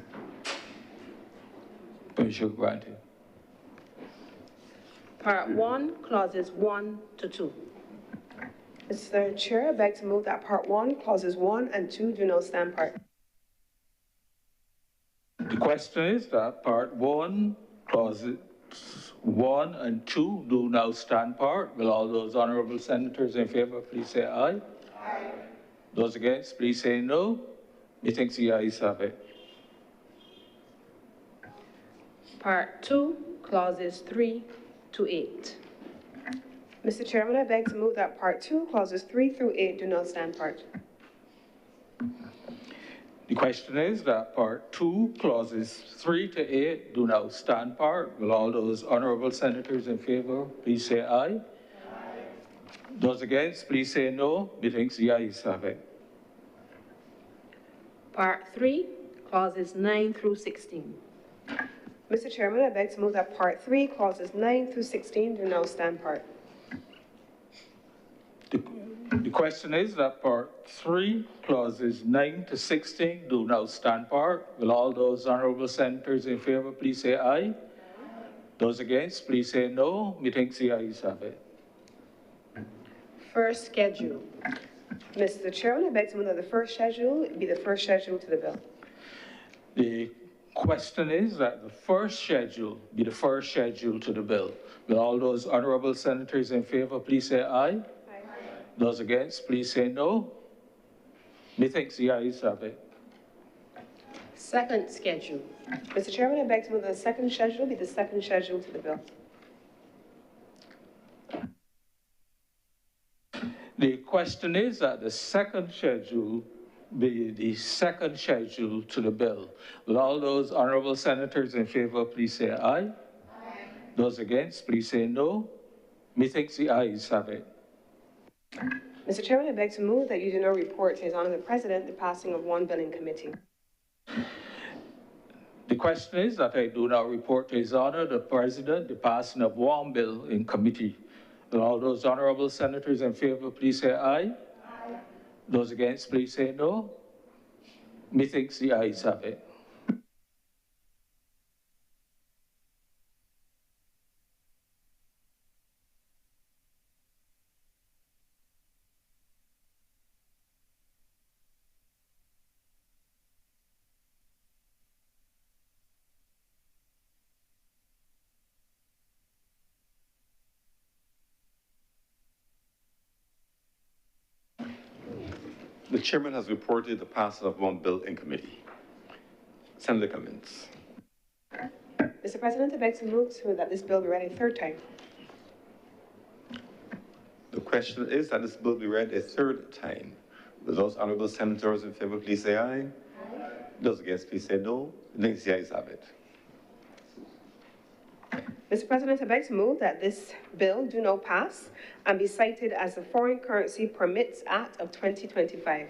Speaker 5: Permission granted.
Speaker 8: Part 1, clauses 1 to 2.
Speaker 6: Mr. Chair, I beg to move that Part 1, clauses 1 and 2 do not stand part.
Speaker 5: The question is that Part 1, clauses 1 and 2 do now stand part. Will all those honorable senators in favor please say aye? Aye. Those against please say no. Methinks the ayes have it.
Speaker 8: Part 2, clauses 3 to 8.
Speaker 6: Mr. Chairman, I beg to move that Part 2, clauses 3 through 8 do not stand part.
Speaker 5: The question is that Part 2, clauses 3 to 8 do now stand part. Will all those honorable senators in favor please say aye? Aye. Those against please say no. Methinks the ayes have it.
Speaker 8: Part 3, clauses 9 through 16.
Speaker 6: Mr. Chairman, I beg to move that Part 3, clauses 9 through 16 do now stand part.
Speaker 5: The question is that Part 3, clauses 9 to 16 do now stand part. Will all those honorable senators in favor please say aye? Aye. Those against please say no. Methinks the ayes have it.
Speaker 6: First schedule. Mr. Chairman, I beg to move that the first schedule be the first schedule to the bill.
Speaker 5: The question is that the first schedule be the first schedule to the bill. Will all those honorable senators in favor please say aye? Those against, please say no. Methinks the ayes have it.
Speaker 8: Second schedule.
Speaker 6: Mr. Chairman, I beg to move that the second schedule be the second schedule to the bill.
Speaker 5: The question is that the second schedule be the second schedule to the bill. Will all those honorable senators in favor please say aye? Aye. Those against, please say no. Methinks the ayes have it.
Speaker 6: Mr. Chairman, I beg to move that you do not report to His Honor the President the passing of one bill in committee.
Speaker 5: The question is that I do not report to His Honor the President the passing of one bill in committee. Will all those honorable senators in favor please say aye? Aye. Those against, please say no. Methinks the ayes have it.
Speaker 2: The chairman has reported the passing of one bill in committee. Senator Cummings.
Speaker 6: Mr. President, I beg to move so that this bill be read a third time.
Speaker 2: The question is that this bill be read a third time. Will those honorable senators in favor please say aye? Aye. Those against please say no. The ayes have it.
Speaker 6: Mr. President, I beg to move that this bill do not pass and be cited as the Foreign Currency Permits Act of 2025.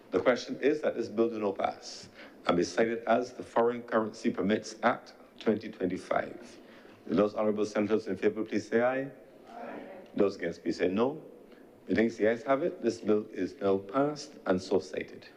Speaker 2: The question is that this bill do not pass and be cited as the Foreign Currency Permits Act 2025. Will those honorable senators in favor please say aye? Aye. Those against please say no. The ayes have it. This bill is now passed and so cited.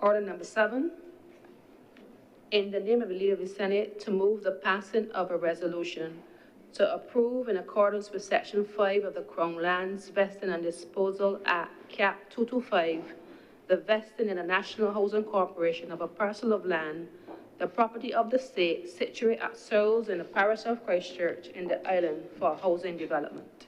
Speaker 8: Order number 7, in the name of the Leader of the Senate, to move the passing of a resolution to approve, in accordance with Section 5 of the Crown Lands Vesting and Disposal Act, Cap 225, the vesting in a National Housing Corporation of a parcel of land, the property of the state, situate at Searles in the parish of Christchurch in the island for housing development.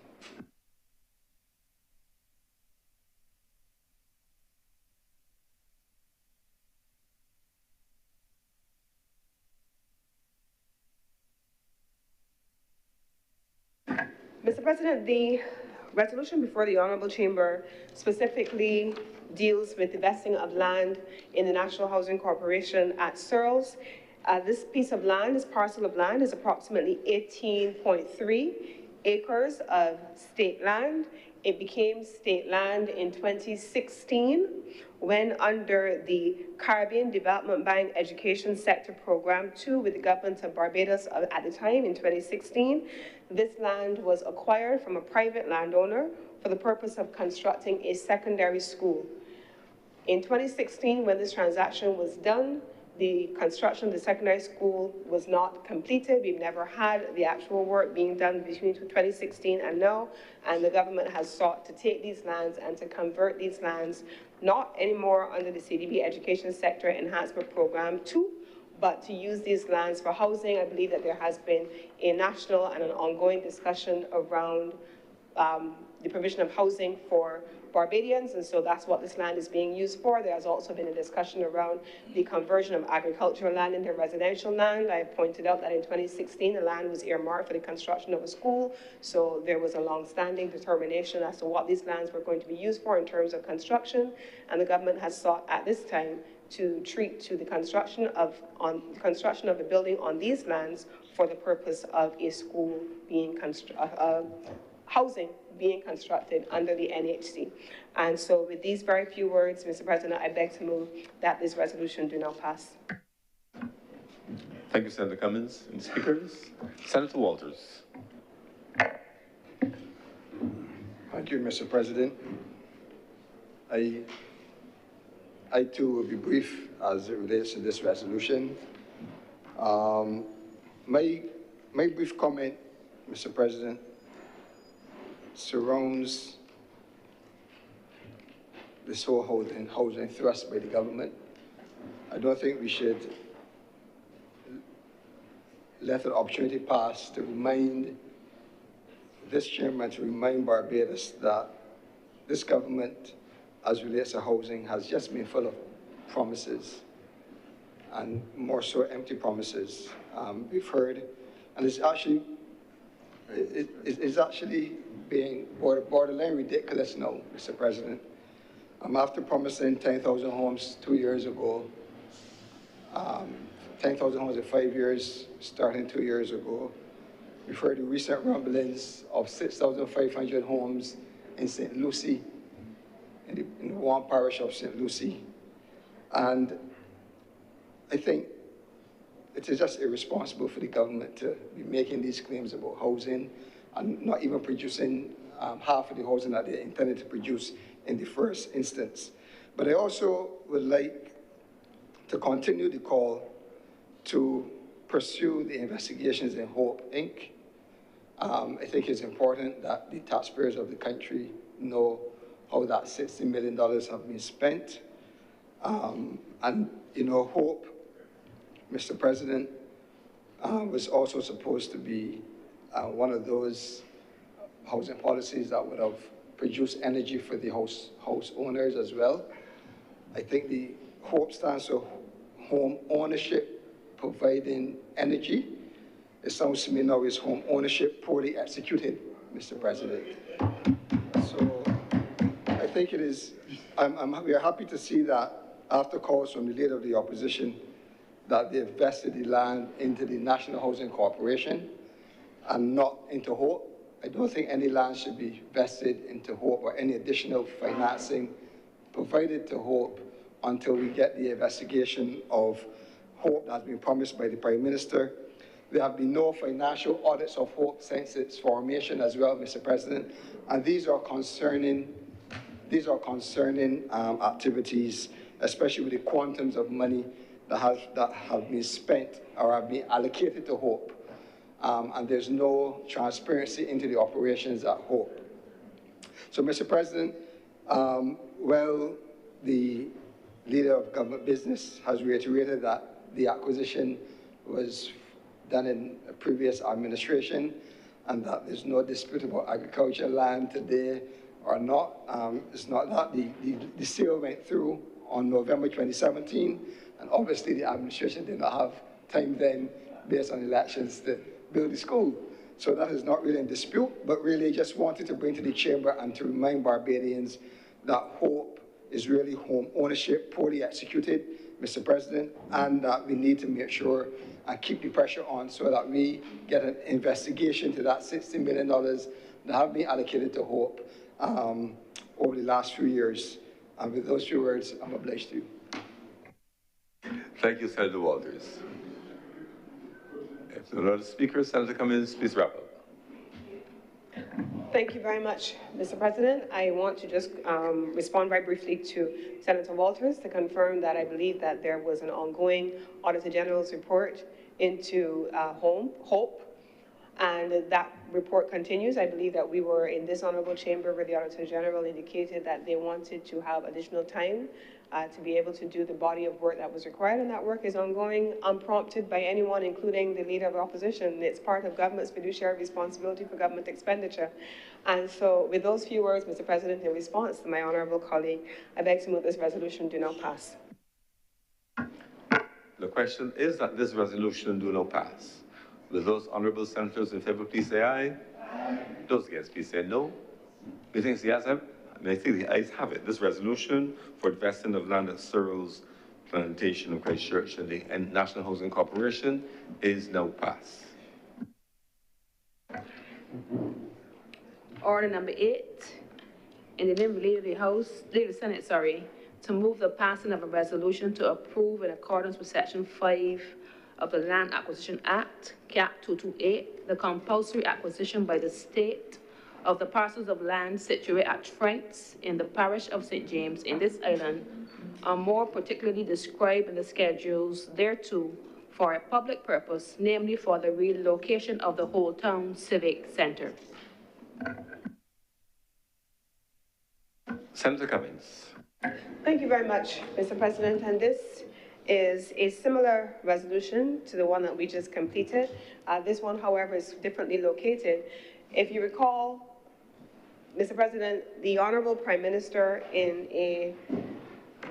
Speaker 6: Mr. President, the resolution before the Honorable Chamber specifically deals with the vesting of land in the National Housing Corporation at Searles. This piece of land, this parcel of land, is approximately 18.3 acres of state land. It became state land in 2016 when, under the Caribbean Development Bank Education Sector Program 2 with the government of Barbados at the time in 2016, this land was acquired from a private landowner for the purpose of constructing a secondary school. In 2016, when this transaction was done, the construction of the secondary school was not completed. We've never had the actual work being done between 2016 and now, and the government has sought to take these lands and to convert these lands, not anymore under the CDB Education Sector Enhancement Program 2, but to use these lands for housing. I believe that there has been a national and an ongoing discussion around the provision of housing for Barbadians, and so that's what this land is being used for. There has also been a discussion around the conversion of agricultural land into residential land. I pointed out that in 2016, the land was earmarked for the construction of a school, so there was a long-standing determination as to what these lands were going to be used for in terms of construction, and the government has sought at this time to treat to the construction of a building on these lands for the purpose of a school being housing being constructed under the NHC. And so with these very few words, Mr. President, I beg to move that this resolution do not pass.
Speaker 2: Thank you, Senator Cummins. And speakers, Senator Walters.
Speaker 7: Thank you, Mr. President. I too will be brief as it relates to this resolution. My brief comment, Mr. President, surrounds this whole housing thrust by the government. I don't think we should let an opportunity pass to remind this chairman, to remind Barbados that this government, as relates to housing, has just been full of promises, and more so empty promises. We've heard, and it's actually being borderline ridiculous now, Mr. President. After promising 10,000 homes 2 years ago, 10,000 homes in 5 years, starting 2 years ago, we've heard the recent rumblings of 6,500 homes in St. Lucie, in the one parish of St. Lucie. And I think it is just irresponsible for the government to be making these claims about housing and not even producing half of the housing that they intended to produce in the first instance. But I also would like to continue the call to pursue the investigations in Hope, Inc. I think it's important that the taxpayers of the country know how that $60 million have been spent. And, you know, Hope, Mr. President, was also supposed to be one of those housing policies that would have produced energy for the house owners as well. I think the HOPE stands for home ownership, providing energy. It sounds to me now as home ownership poorly executed, Mr. President. So I think it is, we are happy to see that after calls from the leader of the opposition, that they vested the land into the National Housing Corporation and not into HOPE. I don't think any land should be vested into HOPE or any additional financing provided to HOPE until we get the investigation of HOPE that's been promised by the Prime Minister. There have been no financial audits of HOPE since its formation as well, Mr. President, and these are concerning activities, especially with the quantums of money that have been spent or have been allocated to HOPE. And there's no transparency into the operations at HOPE. So, Mr. President, well, the leader of government business has reiterated that the acquisition was done in a previous administration and that there's no disputable agricultural land today or not. It's not that the sale went through on November 2017, and obviously the administration did not have time then, based on elections, to build the school. So that is not really in dispute, but really just wanted to bring to the chamber and to remind Barbadians that HOPE is really home ownership poorly executed, Mr. President, and that we need to make sure and keep the pressure on so that we get an investigation to that $60 million that have been allocated to HOPE over the last few years. And with those few words, I'm obliged to you.
Speaker 2: Thank you, Senator Walters. If there are no other speakers, Senator Cummings, please wrap up.
Speaker 6: Thank you very much, Mr. President. I want to just respond very briefly to Senator Walters to confirm that I believe that there was an ongoing Auditor General's report into HOPE, and that report continues. I believe that we were in this honorable chamber where the Auditor General indicated that they wanted to have additional time to be able to do the body of work that was required, and that work is ongoing, unprompted by anyone, including the Leader of Opposition. It's part of government's fiduciary responsibility for government expenditure. And so with those few words, Mr. President, in response to my honourable colleague, I beg to move this resolution do not pass.
Speaker 2: The question is that this resolution do not pass. Will those honourable senators in favour please say aye? Aye. Those against please say no. We think the ayes have it. I think the ayes have it. This resolution for investing of land at Searles Plantation of Christchurch and the National Housing Corporation is now passed.
Speaker 8: Order number 8, in the name of the Leader of the House, Leader of the Senate, to move the passing of a resolution to approve in accordance with Section 5 of the Land Acquisition Act, Cap 228, the compulsory acquisition by the state of the parcels of land situated at Trents in the parish of St. James in this island are more particularly described in the schedules thereto for a public purpose, namely for the relocation of the Whole Town Civic Center.
Speaker 2: Senator Cummings.
Speaker 6: Thank you very much, Mr. President. And this is a similar resolution to the one that we just completed. This one, however, is differently located. If you recall, Mr. President, the Honorable Prime Minister in a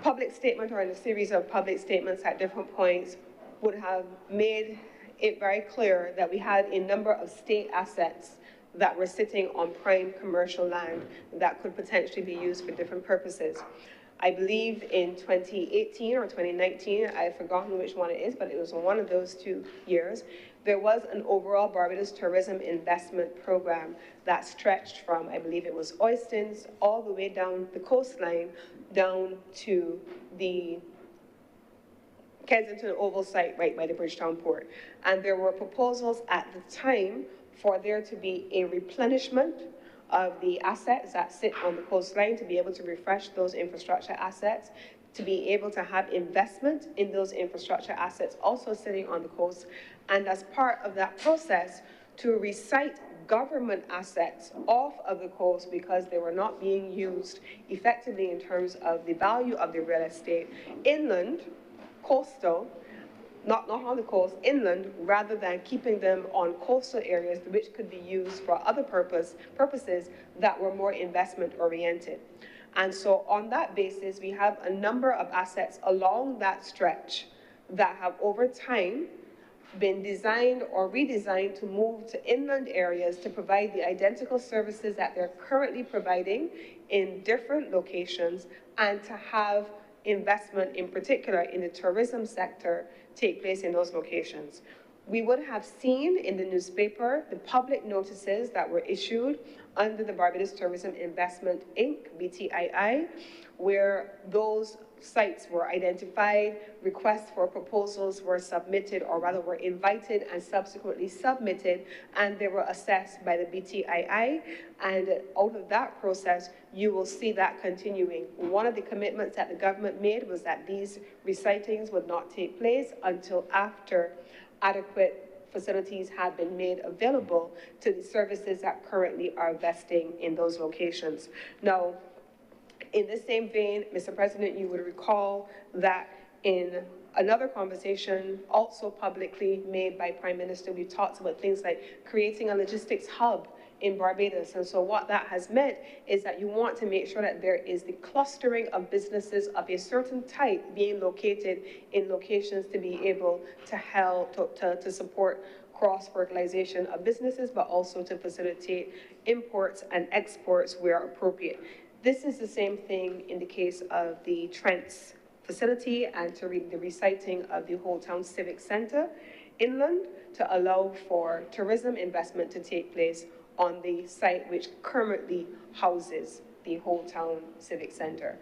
Speaker 6: public statement or in a series of public statements at different points would have made it very clear that we had a number of state assets that were sitting on prime commercial land that could potentially be used for different purposes. I believe in 2018 or 2019, I've forgotten which one it is, but it was one of those 2 years, there was an overall Barbados tourism investment program that stretched from, I believe it was Oistins, all the way down the coastline, down to the Kensington Oval site right by the Bridgetown port. And there were proposals at the time for there to be a replenishment of the assets that sit on the coastline to be able to refresh those infrastructure assets, to be able to have investment in those infrastructure assets also sitting on the coast, and as part of that process, to recite government assets off of the coast because they were not being used effectively in terms of the value of the real estate inland, coastal, not on the coast, inland, rather than keeping them on coastal areas which could be used for other purposes that were more investment oriented. And so on that basis, we have a number of assets along that stretch that have over time been designed or redesigned to move to inland areas to provide the identical services that they're currently providing in different locations, and to have investment, in particular in the tourism sector, take place in those locations. We would have seen in the newspaper the public notices that were issued under the Barbados Tourism Investment Inc., BTII, where those sites were identified, requests for proposals were submitted, or rather were invited and subsequently submitted, and they were assessed by the BTII. And out of that process, you will see that continuing. One of the commitments that the government made was that these resightings would not take place until after adequate facilities had been made available to the services that currently are vesting in those locations. Now, in the same vein, Mr. President, you would recall that in another conversation, also publicly made by Prime Minister, we talked about things like creating a logistics hub in Barbados. And so what that has meant is that you want to make sure that there is the clustering of businesses of a certain type being located in locations to be able to help to support cross-fertilization of businesses, but also to facilitate imports and exports where appropriate. This is the same thing in the case of the Trents facility and to the reciting of the Whole Town Civic Center inland to allow for tourism investment to take place on the site which currently houses the Whole Town Civic Center.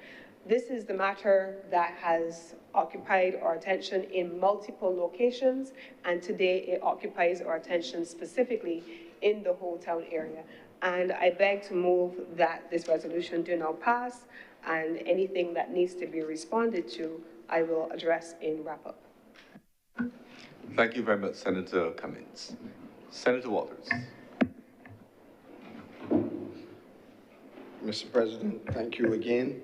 Speaker 6: This is the matter that has occupied our attention in multiple locations, and today it occupies our attention specifically in the Whole Town area. And I beg to move that this resolution do now pass, and anything that needs to be responded to, I will address in wrap-up.
Speaker 2: Thank you very much, Senator Cummings. Senator Walters.
Speaker 7: Mr. President, thank you again.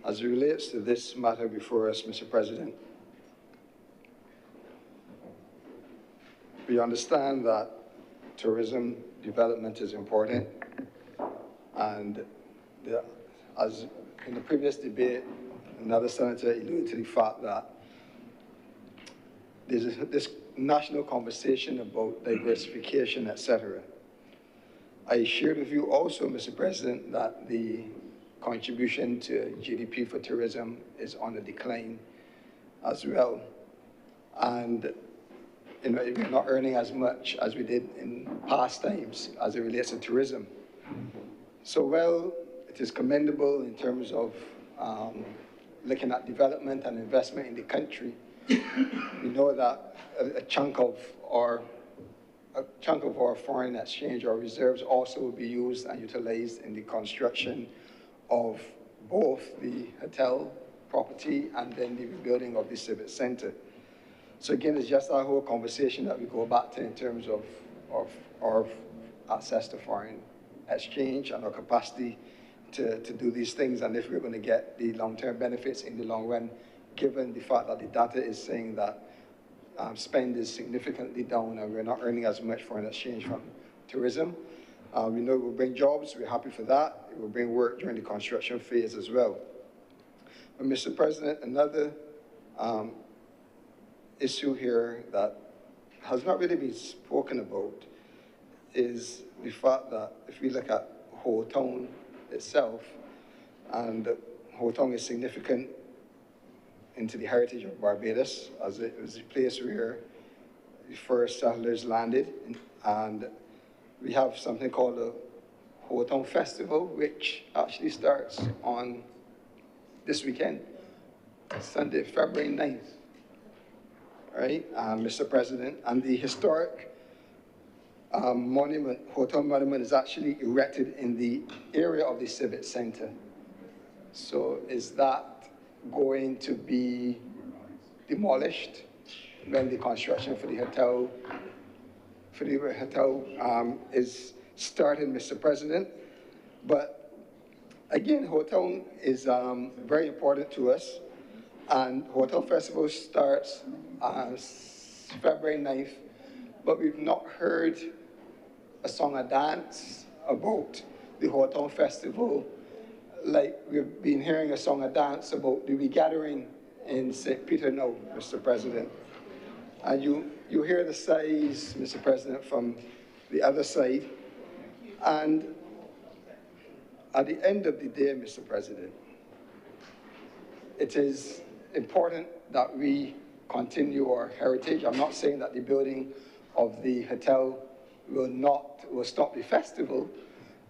Speaker 7: As it relates to this matter before us, Mr. President, we understand that tourism development is important, and as in the previous debate, another senator alluded to the fact that there's this national conversation about diversification, etc. I shared with you also, Mr. President, that the contribution to GDP for tourism is on the decline as well. And you know, we're not earning as much as we did in past times as it relates to tourism. So while it is commendable in terms of looking at development and investment in the country, we know that a chunk of our foreign exchange or reserves also will be used and utilized in the construction of both the hotel property and then the rebuilding of the civic center. So again, it's just our whole conversation that we go back to in terms of our access to foreign exchange and our capacity to do these things, and if we're going to get the long-term benefits in the long run, given the fact that the data is saying that spend is significantly down and we're not earning as much foreign exchange from tourism. We know it will bring jobs, we're happy for that. It will bring work during the construction phase as well. But Mr. President, another issue here that has not really been spoken about is the fact that if we look at Whole Town itself, and Whole Town is significant into the heritage of Barbados, as it was the place where the first settlers landed, and we have something called the Whole Town Festival, which actually starts on this weekend, Sunday, February 9th. Right, Mr. President, and the historic monument, Whole Town Monument, is actually erected in the area of the Civic Center. So is that going to be demolished when the construction for the hotel for the hotel is started, Mr. President. But again, hotel is very important to us. And Hotel Festival starts February 9th, but we've not heard a song and dance about the Hotel Festival like we've been hearing a song and dance about the regathering in St. Peter now, Mr. President. And you hear the sighs, Mr. President, from the other side. And at the end of the day, Mr. President, it is important that we continue our heritage. I'm not saying that the building of the hotel will stop the festival.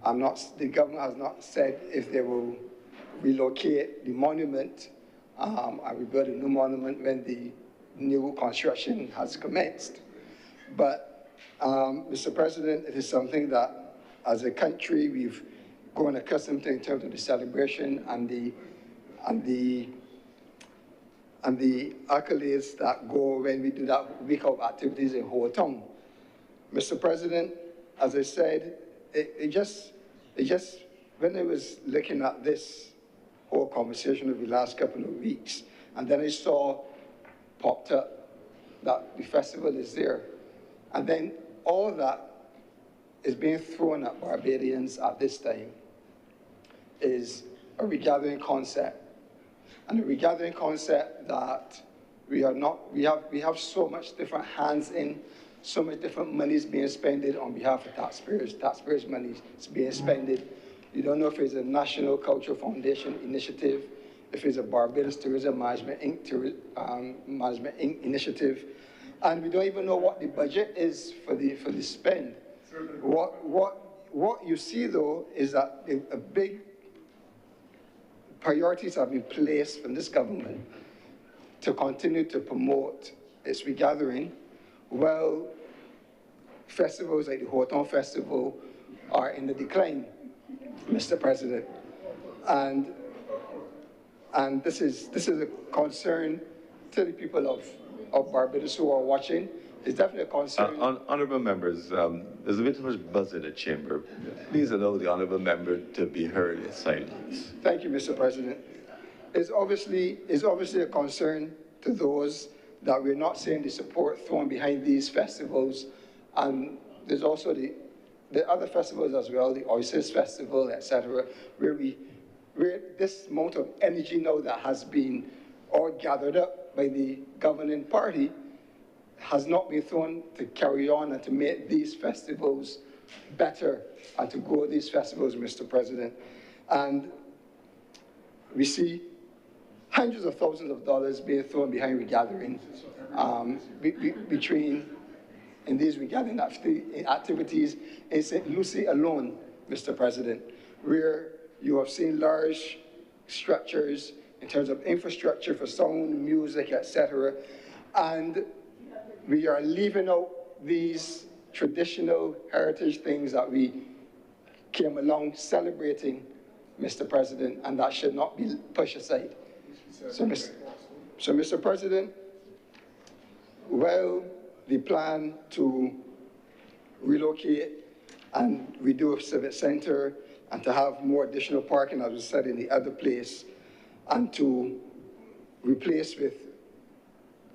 Speaker 7: The government has not said if they will relocate the monument and rebuild a new monument when the new construction has commenced. But, Mr. President, it is something that, as a country, we've grown accustomed to in terms of the celebration and the accolades that go when we do that week of activities in Ho'otung. Mr. President, as I said, it just, when I was looking at this whole conversation over the last couple of weeks, and then I saw popped up that the festival is there, and then all that is being thrown at Barbadians at this time is a regathering concept. And a regathering concept that we have so much different hands in, so much different monies being spent on behalf of taxpayers' money is being spent. You don't know if it's a National Cultural Foundation initiative, if it's a Barbados Tourism Management Inc. initiative, and we don't even know what the budget is for the spend. What you see though is that a big priorities have been placed from this government to continue to promote its regathering. Well, festivals like the Ho'otung Festival are in the decline, Mr. President. And this is a concern to the people of Barbados who are watching. It's definitely a concern.
Speaker 2: Honourable members, there's a bit of a buzz in the chamber. Please allow the honourable member to be heard in silence.
Speaker 7: Thank you, Mr. President. It's obviously a concern to those that we're not seeing the support thrown behind these festivals. And there's also the other festivals as well, the Oasis Festival, etc., where this amount of energy now that has been all gathered up by the governing party has not been thrown to carry on and to make these festivals better and to grow these festivals, Mr. President. And we see hundreds of thousands of dollars being thrown behind regathering in these regathering activities in St. Lucie alone, Mr. President, where you have seen large structures in terms of infrastructure for sound, music, etc. And we are leaving out these traditional heritage things that we came along celebrating, Mr. President, and that should not be pushed aside. So, Mr. President, well, the plan to relocate and redo a civic center and to have more additional parking, as was said in the other place, and to replace with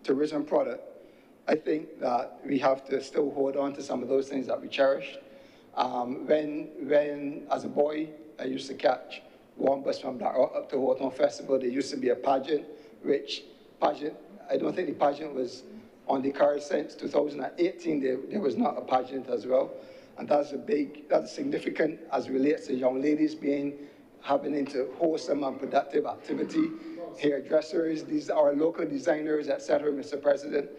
Speaker 7: tourism product, I think that we have to still hold on to some of those things that we cherished. When as a boy, I used to catch one bus from Black Rock up to Ho'otung Festival. There used to be a pageant, I don't think the pageant was on the cards since 2018. There was not a pageant as well. And that's significant as it relates to young ladies having into wholesome and productive activity, hairdressers, these are local designers, etc., Mr. President.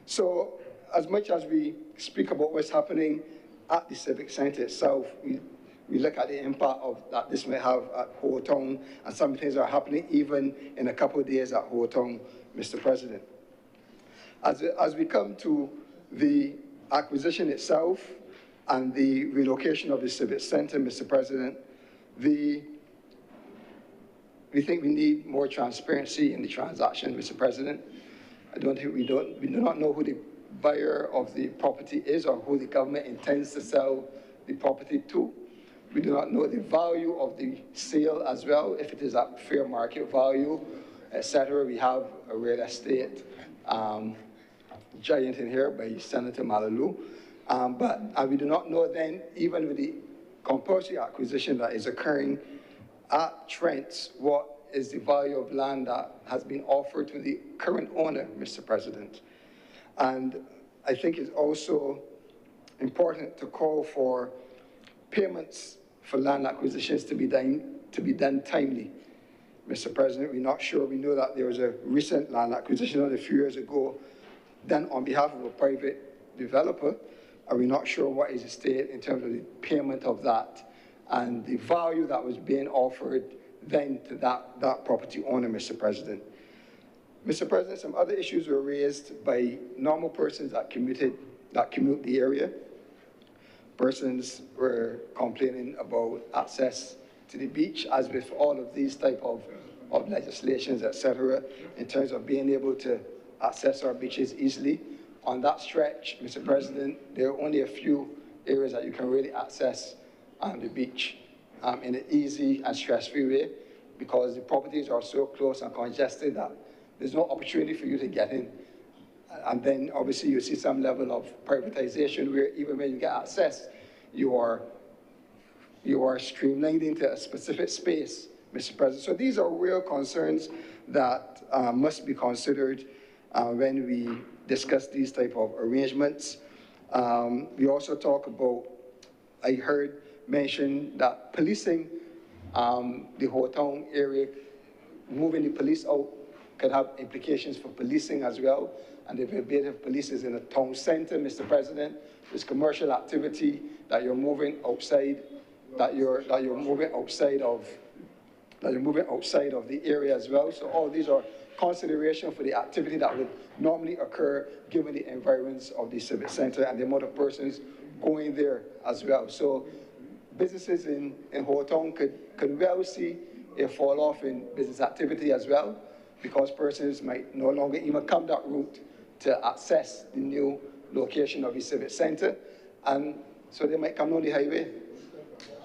Speaker 7: So as much as we speak about what's happening at the Civic Center itself, we look at the impact that this may have at Ho'otung, and some things are happening even in a couple of days at Ho'otung, Mr. President. As we come to the acquisition itself and the relocation of the Civic Center, Mr. President, we think we need more transparency in the transaction, Mr. President. We do not know who buyer of the property is or who the government intends to sell the property to. We do not know the value of the sale as well, if it is at fair market value, etc. We have a real estate giant in here by Senator Malalu. But we do not know then, even with the compulsory acquisition that is occurring at Trent, what is the value of land that has been offered to the current owner, Mr. President. And I think it's also important to call for payments for land acquisitions to be done timely. Mr. President, we're not sure. We know that there was a recent land acquisition a few years ago done on behalf of a private developer, and we're not sure what is the state in terms of the payment of that and the value that was being offered then to that property owner, Mr. President. Mr. President, some other issues were raised by normal persons that commute the area. Persons were complaining about access to the beach, as with all of these type of legislations, etc., in terms of being able to access our beaches easily. On that stretch, Mr. President, there are only a few areas that you can really access the beach in an easy and stress-free way, because the properties are so close and congested that there's no opportunity for you to get in. And then obviously you see some level of privatization where even when you get access, you are streamlined into a specific space, Mr. President. So these are real concerns that must be considered when we discuss these type of arrangements. We also talk about, I heard mention that policing the whole town area, moving the police out could have implications for policing as well. And the availability of police is in a town center, Mr. President. There's commercial activity that you're moving outside, that you're moving outside of the area as well. So all these are consideration for the activity that would normally occur given the environs of the civic center and the amount of persons going there as well. So businesses in Hotown could well see a fall off in business activity as well, because persons might no longer even come that route to access the new location of the civic center. And so they might come on the highway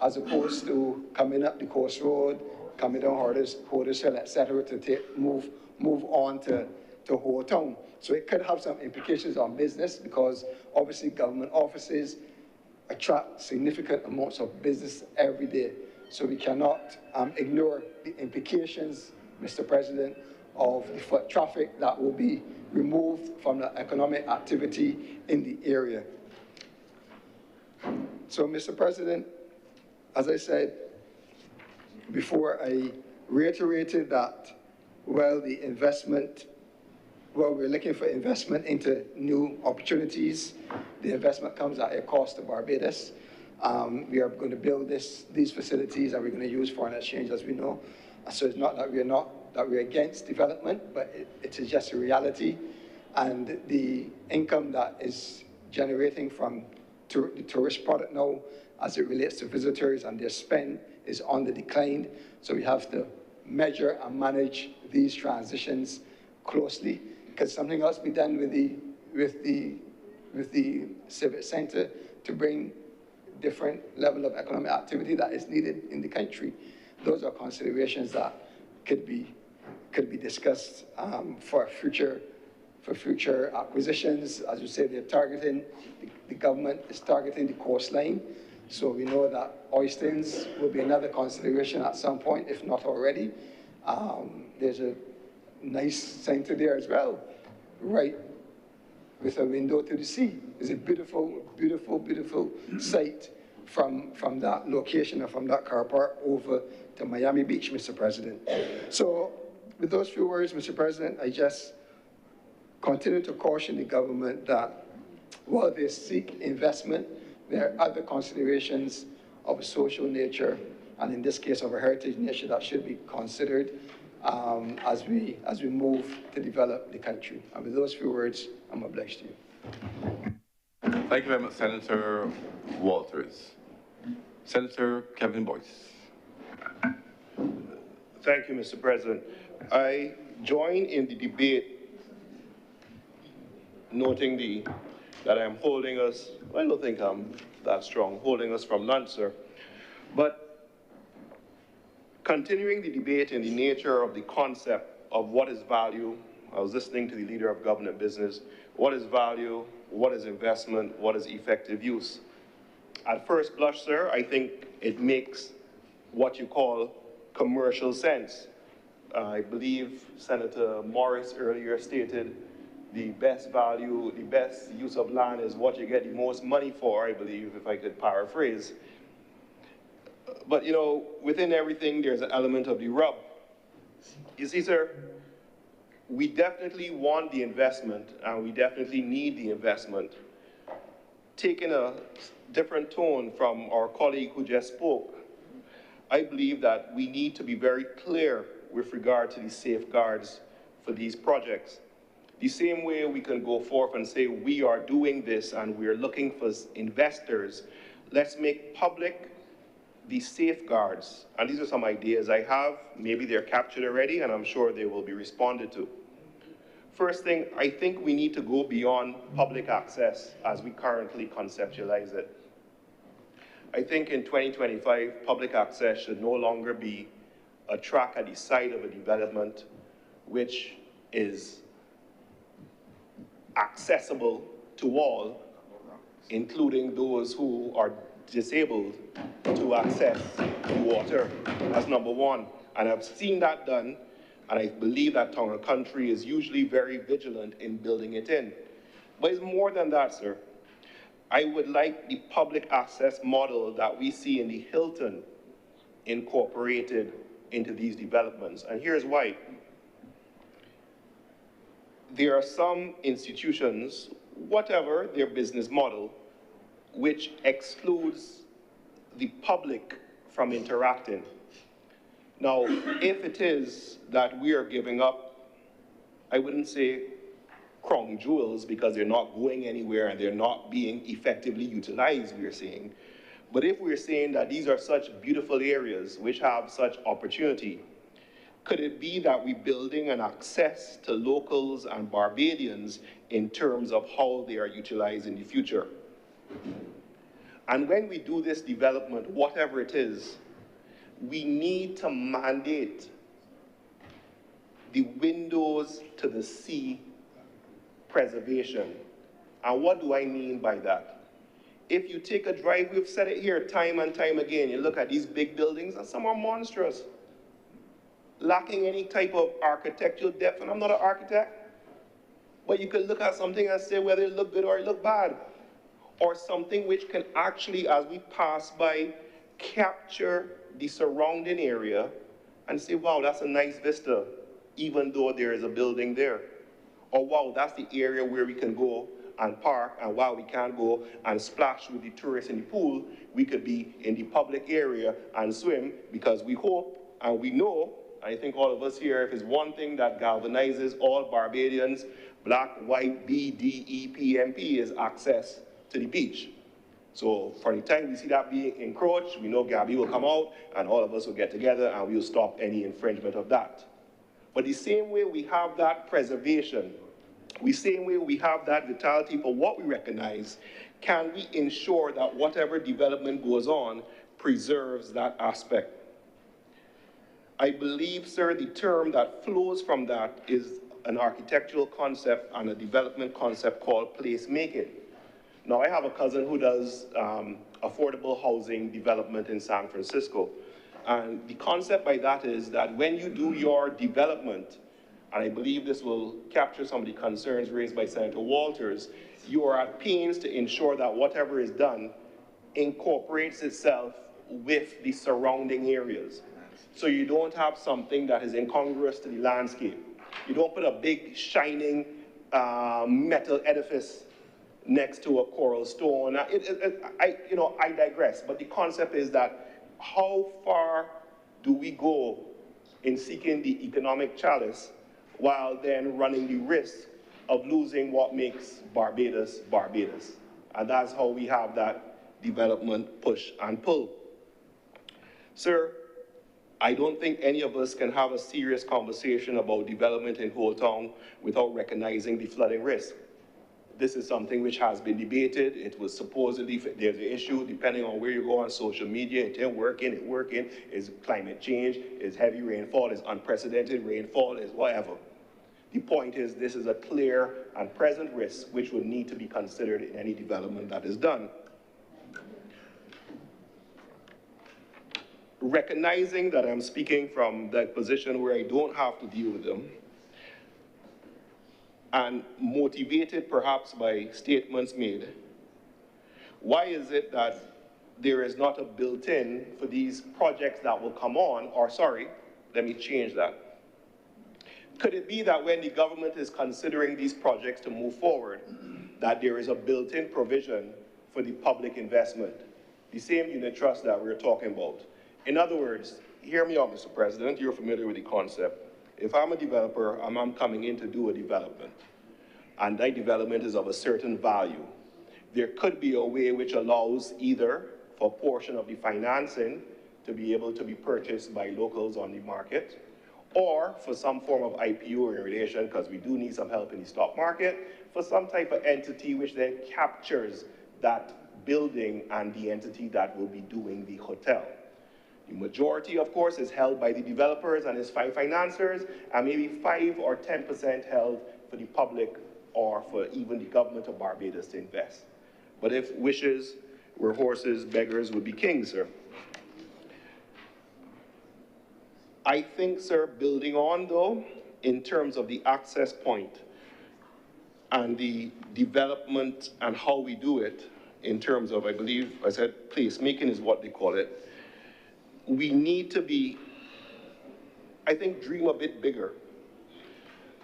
Speaker 7: as opposed to coming up the Coast Road, coming down Hoarders Hill, etc., to move on to Hotown. So it could have some implications on business, because obviously government offices attract significant amounts of business every day. So we cannot ignore the implications, Mr. President, of the foot traffic that will be removed from the economic activity in the area. So, Mr. President, as I said before, I reiterated that while we're looking for investment into new opportunities, the investment comes at a cost to Barbados. We are going to build these facilities, and we're going to use foreign exchange, as we know. So it's not that we're against development, but it is just a reality. And the income that is generating from the tourist product now, as it relates to visitors and their spend, is on the decline. So we have to measure and manage these transitions closely. Could something else be done with the civic center to bring different level of economic activity that is needed in the country? Those are considerations that could be discussed for future acquisitions. As you say, they're targeting, the government is targeting the coastline. So we know that Oistins will be another consideration at some point, if not already. There's a nice center there as well, right, with a window to the sea. It's a beautiful, beautiful, beautiful sight from that location or from that car park over to Miami Beach, Mr. President. So with those few words, Mr. President, I just continue to caution the government that while they seek investment, there are other considerations of a social nature, and in this case of a heritage nature, that should be considered as we move to develop the country. And with those few words, I'm obliged to you.
Speaker 2: Thank you very much, Senator Walters. Senator Kevin Boyce.
Speaker 1: Thank you, Mr. President. I join in the debate noting that I'm holding us, I don't think I'm that strong, holding us from lunch, sir. But continuing the debate in the nature of the concept of what is value, I was listening to the leader of government business, what is value, what is investment, what is effective use. At first blush, sir, I think it makes what you call commercial sense. I believe Senator Morris earlier stated the best value, the best use of land is what you get the most money for, I believe, if I could paraphrase. But, you know, within everything, there's an element of the rub. You see, sir, we definitely want the investment, and we definitely need the investment. Taking a different tone from our colleague who just spoke, I believe that we need to be very clear with regard to the safeguards for these projects. The same way we can go forth and say we are doing this and we are looking for investors, let's make public the safeguards. And these are some ideas I have. Maybe they're captured already, and I'm sure they will be responded to. First thing, I think we need to go beyond public access as we currently conceptualize it. I think in 2025, public access should no longer be a track at the side of a development which is accessible to all, including those who are disabled, to access the water. That's number one. And I've seen that done, and I believe that Town and Country is usually very vigilant in building it in. But it's more than that, sir. I would like the public access model that we see in the Hilton incorporated into these developments. And here's why. There are some institutions, whatever their business model, which excludes the public from interacting. Now, if it is that we are giving up, I wouldn't say crown jewels because they're not going anywhere and they're not being effectively utilized, we're saying. But if we're saying that these are such beautiful areas which have such opportunity, could it be that we're building an access to locals and Barbadians in terms of how they are utilized in the future? And when we do this development, whatever it is, we need to mandate the windows to the sea preservation. And what do I mean by that? If you take a drive, we've said it here time and time again, you look at these big buildings and some are monstrous, lacking any type of architectural depth, and I'm not an architect, but you could look at something and say whether it look good or it look bad, or something which can actually, as we pass by, capture the surrounding area and say, wow, that's a nice vista, even though there is a building there. Or wow, that's the area where we can go and park, and while we can't go and splash with the tourists in the pool, we could be in the public area and swim, because we hope and we know, I think all of us here, if it's one thing that galvanizes all Barbadians, black, white, B, D, E, P, M, P, is access to the beach. So for the time we see that being encroached, we know Gabby will come out and all of us will get together and we'll stop any infringement of that. But the same way we have that preservation, the same way we have that vitality for what we recognize, can we ensure that whatever development goes on preserves that aspect? I believe, sir, the term that flows from that is an architectural concept and a development concept called placemaking. Now, I have a cousin who does affordable housing development in San Francisco. And the concept by that is that when you do your development, and I believe this will capture some of the concerns raised by Senator Walters, you are at pains to ensure that whatever is done incorporates itself with the surrounding areas. So you don't have something that is incongruous to the landscape. You don't put a big shining metal edifice next to a coral stone. I digress, but the concept is that how far do we go in seeking the economic chalice while then running the risk of losing what makes Barbados, Barbados? And that's how we have that development push and pull. Sir, I don't think any of us can have a serious conversation about development in Old Town without recognizing the flooding risk. This is something which has been debated. It was supposedly, there's an issue, depending on where you go on social media, it ain't working, is climate change, is heavy rainfall, is unprecedented rainfall, is whatever. The point is, this is a clear and present risk which would need to be considered in any development that is done. Recognizing that I'm speaking from that position where I don't have to deal with them, and motivated perhaps by statements made, why is it that there is not a built-in for these projects that will come on, or sorry, let me change that. Could it be that when the government is considering these projects to move forward, that there is a built-in provision for the public investment, the same unit trust that we're talking about? In other words, hear me out, Mr. President, you're familiar with the concept. If I'm a developer and I'm coming in to do a development, and that development is of a certain value, there could be a way which allows either for a portion of the financing to be able to be purchased by locals on the market, or for some form of IPO in relation, because we do need some help in the stock market, for some type of entity which then captures that building and the entity that will be doing the hotel. The majority, of course, is held by the developers and its financiers, and maybe 5 or 10% held for the public or for even the government of Barbados to invest. But if wishes were horses, beggars would be kings, sir. I think, sir, building on, though, in terms of the access point and the development and how we do it, in terms of, I believe, I said placemaking is what they call it, we need to be, I think, dream a bit bigger.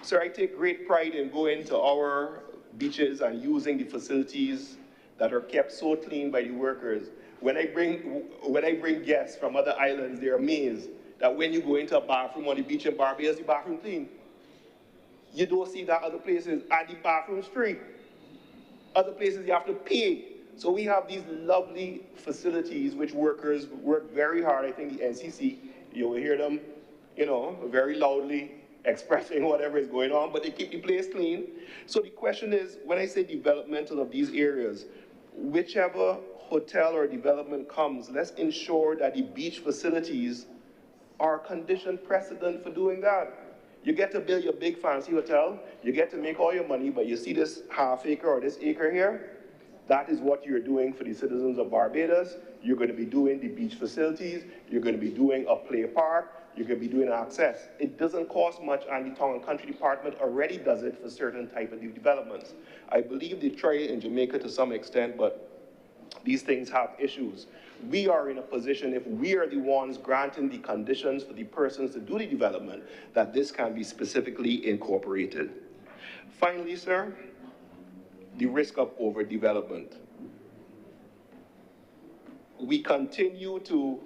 Speaker 1: Sir, I take great pride in going to our beaches and using the facilities that are kept so clean by the workers. When I bring guests from other islands, they're amazed that when you go into a bathroom on the beach in Barbados, the bathroom clean. You don't see that other places, and the bathroom's free. Other places you have to pay. So we have these lovely facilities which workers work very hard. I think the NCC, you will hear them, you know, very loudly expressing whatever is going on, but they keep the place clean. So the question is, when I say developmental of these areas, whichever hotel or development comes, let's ensure that the beach facilities are conditioned precedent for doing that. You get to build your big fancy hotel, you get to make all your money, but you see this half acre or this acre here? That is what you're doing for the citizens of Barbados. You're going to be doing the beach facilities, you're going to be doing a play park, you're going to be doing access. It doesn't cost much, and the Town and Country Department already does it for certain type of developments. I believe they try it in Jamaica to some extent, but these things have issues. We are in a position, if we are the ones granting the conditions for the persons to do the development, that this can be specifically incorporated. Finally, sir, the risk of overdevelopment. We continue to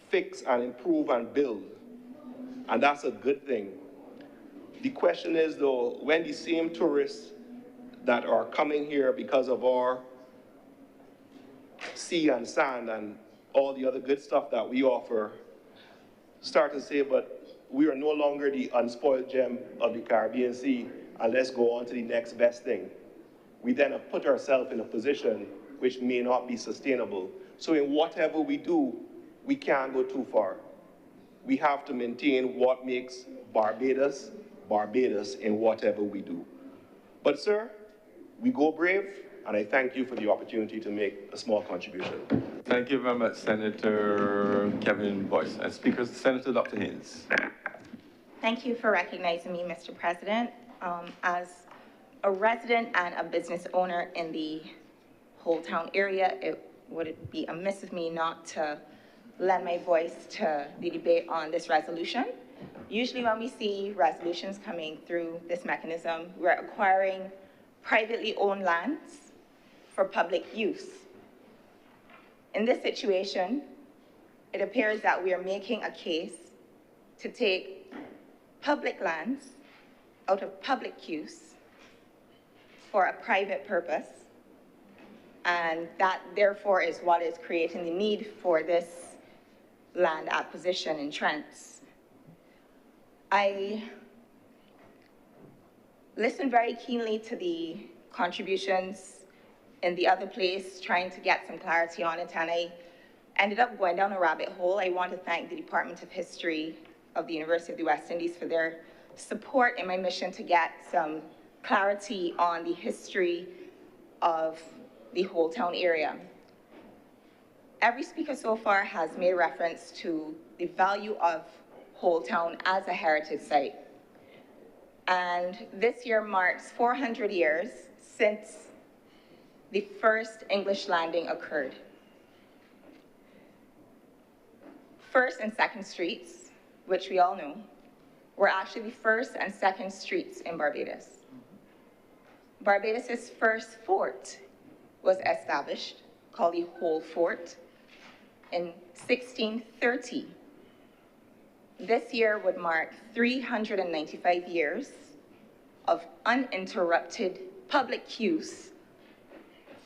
Speaker 1: fix and improve and build, and that's a good thing. The question is, though, when the same tourists that are coming here because of our sea and sand and all the other good stuff that we offer start to say, but we are no longer the unspoiled gem of the Caribbean Sea, and let's go on to the next best thing. We then have put ourselves in a position which may not be sustainable. So in whatever we do, we can't go too far. We have to maintain what makes Barbados, Barbados in whatever we do. But sir, we go brave, and I thank you for the opportunity to make a small contribution.
Speaker 2: Thank you very much, Senator Kevin Boyce. And Speaker, Senator Dr. Haynes.
Speaker 9: Thank you for recognizing me, Mr. President. As a resident and a business owner in the Whole Town area, it would be amiss of me not to lend my voice to the debate on this resolution. Usually when we see resolutions coming through this mechanism, we're acquiring privately owned lands for public use. In this situation, it appears that we are making a case to take public lands out of public use for a private purpose, and that therefore is what is creating the need for this land acquisition in Trents. I listened very keenly to the contributions in the other place, trying to get some clarity on it, and I ended up going down a rabbit hole. I want to thank the Department of History of the University of the West Indies for their support in my mission to get some clarity on the history of the whole town area. Every speaker so far has made reference to the value of Whole Town as a heritage site. And this year marks 400 years since the first English landing occurred. First and Second Streets, which we all know, were actually the first and second streets in Barbados. Barbados's first fort was established, called the Whole Fort, in 1630. This year would mark 395 years of uninterrupted public use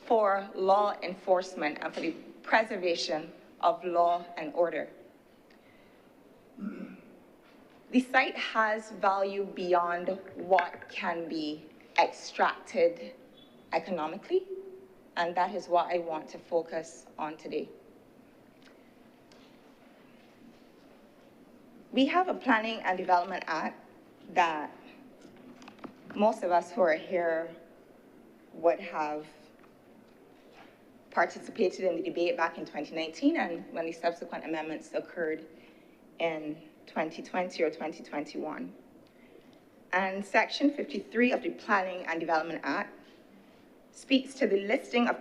Speaker 9: for law enforcement and for the preservation of law and order. The site has value beyond what can be extracted economically, and that is what I want to focus on today. We have a Planning and Development Act that most of us who are here would have participated in the debate back in 2019 and when the subsequent amendments occurred in 2020 or 2021. And Section 53 of the Planning and Development Act speaks to the listing of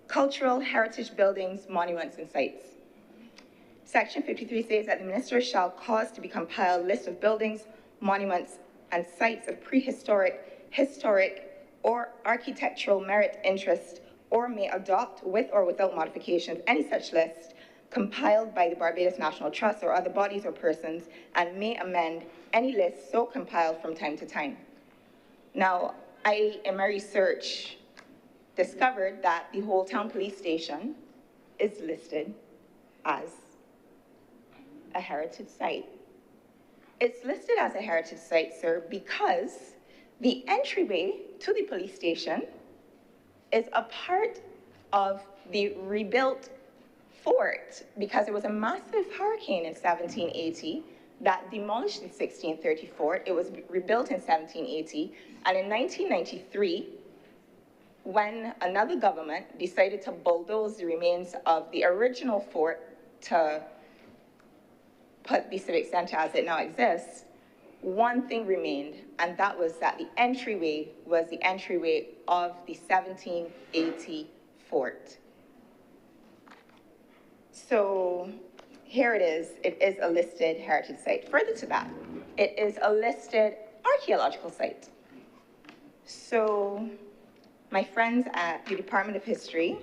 Speaker 9: cultural heritage buildings, monuments, and sites. Section 53 says that the minister shall cause to be compiled list of buildings, monuments, and sites of prehistoric, historic, or architectural merit, interest, or may adopt with or without modifications any such list compiled by the Barbados National Trust or other bodies or persons, and may amend any list so compiled from time to time. Now, I, in my research, discovered that the Whole Town Police Station is listed as a heritage site. It's listed as a heritage site, sir, because the entryway to the police station is a part of the rebuilt fort, because there was a massive hurricane in 1780 that demolished the 1630 fort. It was rebuilt in 1780, and in 1993, when another government decided to bulldoze the remains of the original fort to put the Civic Center as it now exists, one thing remained, and that was that the entryway was the entryway of the 1780 fort. So here it is a listed heritage site. Further to that, it is a listed archaeological site. So my friends at the Department of History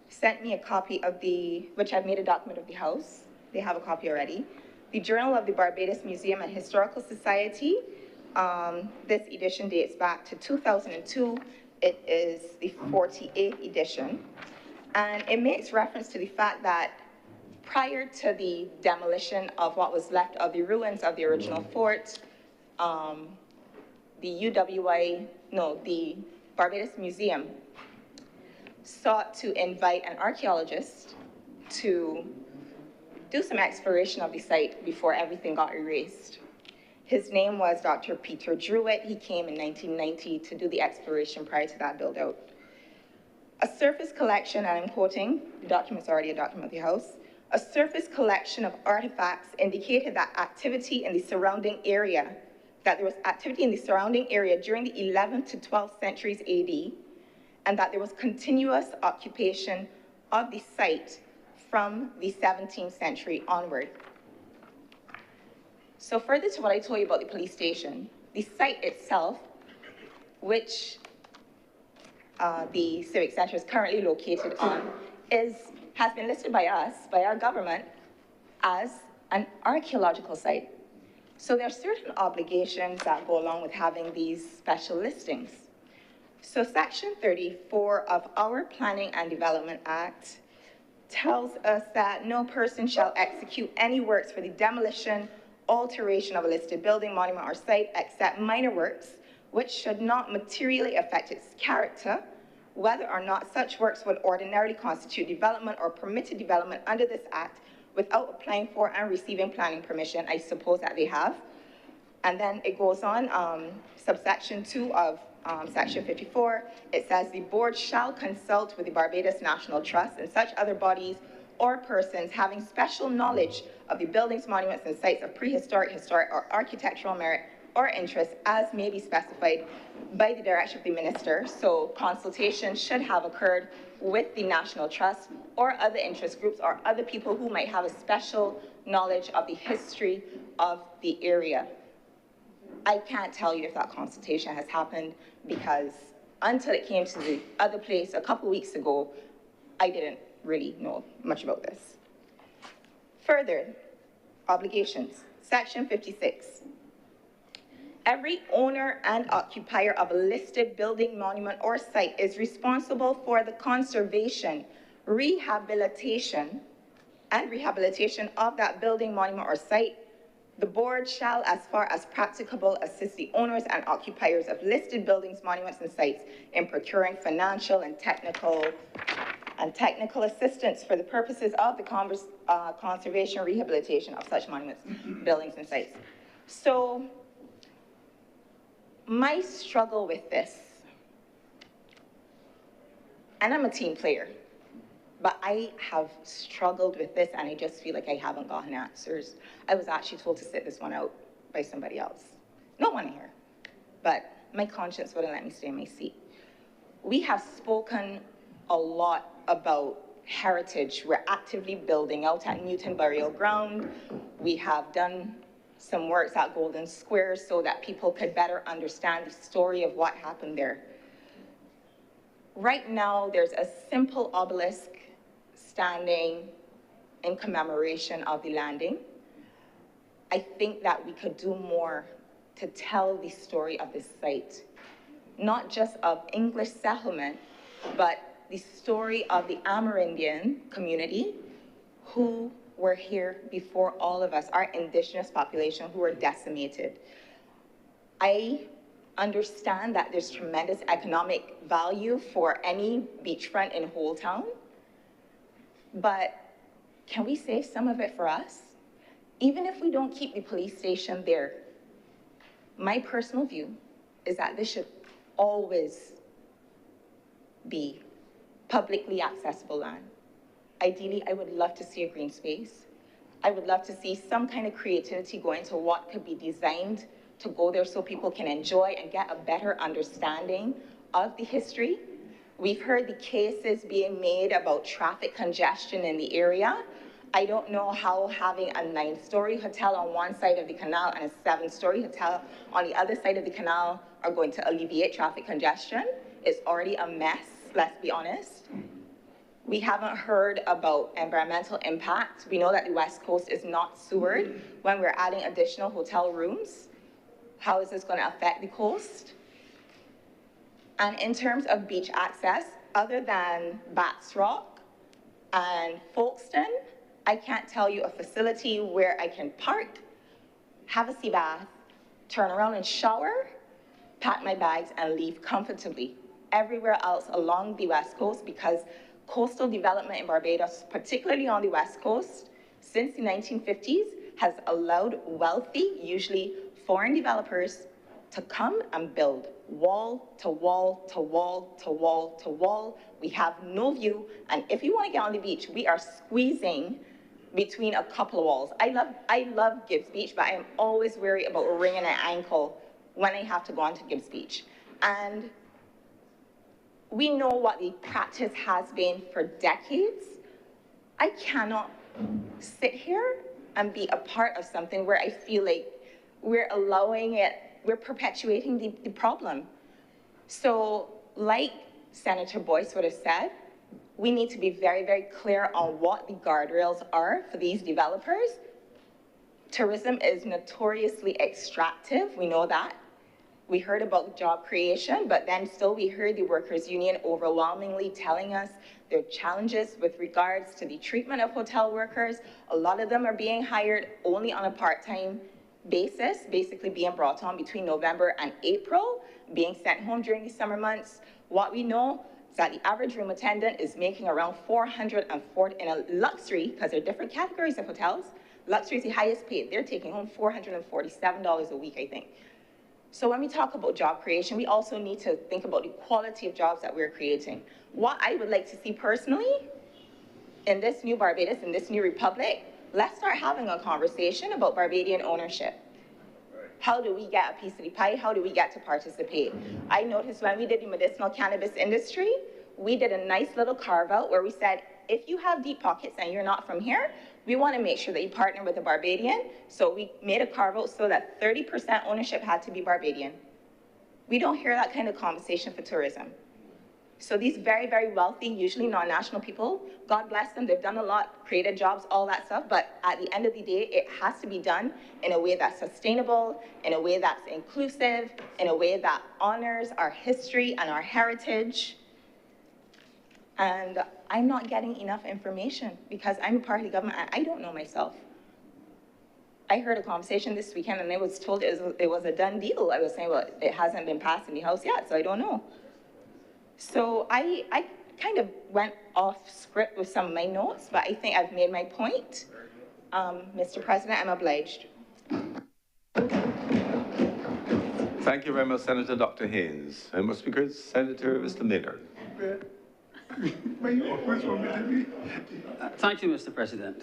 Speaker 9: sent me a copy of which I've made a document of the house. They have a copy already. The Journal of the Barbados Museum and Historical Society. This edition dates back to 2002. It is the 48th edition. And it makes reference to the fact that prior to the demolition of what was left of the ruins of the original fort, the Barbados Museum sought to invite an archaeologist to do some exploration of the site before everything got erased. His name was Dr. Peter Druitt. He came in 1990 to do the exploration prior to that build-out. A surface collection, and I'm quoting, the document's already a document of the house, a surface collection of artifacts indicated that there was activity in the surrounding area during the 11th to 12th centuries AD, and that there was continuous occupation of the site from the 17th century onward. So further to what I told you about the police station, the site itself, which the Civic Center is currently located on, has been listed by us, by our government, as an archaeological site. So there are certain obligations that go along with having these special listings. So Section 34 of our Planning and Development Act tells us that no person shall execute any works for the demolition, alteration of a listed building, monument, or site, except minor works, which should not materially affect its character, whether or not such works would ordinarily constitute development or permitted development under this act without applying for and receiving planning permission. I suppose that they have. And then it goes on, subsection 2 of section 54, it says the board shall consult with the Barbados National Trust and such other bodies or persons having special knowledge of the buildings, monuments, and sites of prehistoric, historic, or architectural merit or interest as may be specified by the direction of the minister. So consultation should have occurred with the National Trust or other interest groups or other people who might have a special knowledge of the history of the area. I can't tell you if that consultation has happened because until it came to the other place a couple weeks ago, I didn't really know much about this. Further, obligations, section 56. Every owner and occupier of a listed building, monument, or site is responsible for the conservation, rehabilitation of that building, monument, or site. The board shall, as far as practicable, assist the owners and occupiers of listed buildings, monuments, and sites in procuring financial and technical assistance for the purposes of the conservation, rehabilitation of such monuments, buildings, and sites. So, my struggle with this, and I'm a team player, but I have struggled with this and I just feel like I haven't gotten answers. I was actually told to sit this one out by somebody else. No one here, but my conscience wouldn't let me stay in my seat. We have spoken a lot about heritage. We're actively building out at Newton Burial Ground. We have done some works at Golden Square so that people could better understand the story of what happened there. Right now, there's a simple obelisk standing in commemoration of the landing. I think that we could do more to tell the story of this site, not just of English settlement, but the story of the Amerindian community who were here before all of us, our indigenous population who were decimated. I understand that there's tremendous economic value for any beachfront in Old Town, but can we save some of it for us? Even if we don't keep the police station there, my personal view is that this should always be publicly accessible land. Ideally, I would love to see a green space. I would love to see some kind of creativity go into what could be designed to go there so people can enjoy and get a better understanding of the history. We've heard the cases being made about traffic congestion in the area. I don't know how having a 9-story hotel on one side of the canal and a 7-story hotel on the other side of the canal are going to alleviate traffic congestion. It's already a mess, let's be honest. We haven't heard about environmental impact. We know that the West Coast is not sewered. When we're adding additional hotel rooms, how is this going to affect the coast? And in terms of beach access, other than Bats Rock and Folkestone, I can't tell you a facility where I can park, have a sea bath, turn around and shower, pack my bags, and leave comfortably. Everywhere else along the West Coast, because coastal development in Barbados, particularly on the West Coast, since the 1950s, has allowed wealthy, usually foreign developers to come and build wall to wall to wall to wall to wall. We have no view, and if you want to get on the beach, we are squeezing between a couple of walls. I love Gibbs Beach, but I am always wary about wringing an ankle when I have to go onto Gibbs Beach. And we know what the practice has been for decades. I cannot sit here and be a part of something where I feel like we're allowing it, we're perpetuating the problem. So like Senator Boyce would have said, we need to be very, very clear on what the guardrails are for these developers. Tourism is notoriously extractive, we know that. We heard about job creation, but then still we heard the workers' union overwhelmingly telling us their challenges with regards to the treatment of hotel workers. A lot of them are being hired only on a part-time basis, basically being brought on between November and April, being sent home during the summer months. What we know is that the average room attendant is making around 440 in a luxury, because there are different categories of hotels. Luxury is the highest paid. They're taking home $447 a week, I think. So when we talk about job creation, we also need to think about the quality of jobs that we're creating. What I would like to see personally in this new Barbados, in this new republic, let's start having a conversation about Barbadian ownership. How do we get a piece of the pie? How do we get to participate? I noticed when we did the medicinal cannabis industry, we did a nice little carve out where we said, if you have deep pockets and you're not from here, we want to make sure that you partner with a Barbadian. So we made a carve out so that 30% ownership had to be Barbadian. We don't hear that kind of conversation for tourism. So these very, very wealthy, usually non-national people, God bless them, they've done a lot, created jobs, all that stuff, but at the end of the day, it has to be done in a way that's sustainable, in a way that's inclusive, in a way that honors our history and our heritage. And I'm not getting enough information because I'm a part of the government and I don't know myself. I heard a conversation this weekend and I was told it was a done deal. I was saying, well, it hasn't been passed in the House yet, so I don't know. So I kind of went off script with some of my notes, but I think I've made my point. Mr. President, I'm obliged.
Speaker 2: Thank you very much, Senator Dr. Haynes. Member Speakers, Senator Mr. Miller.
Speaker 10: Thank you, Mr. President.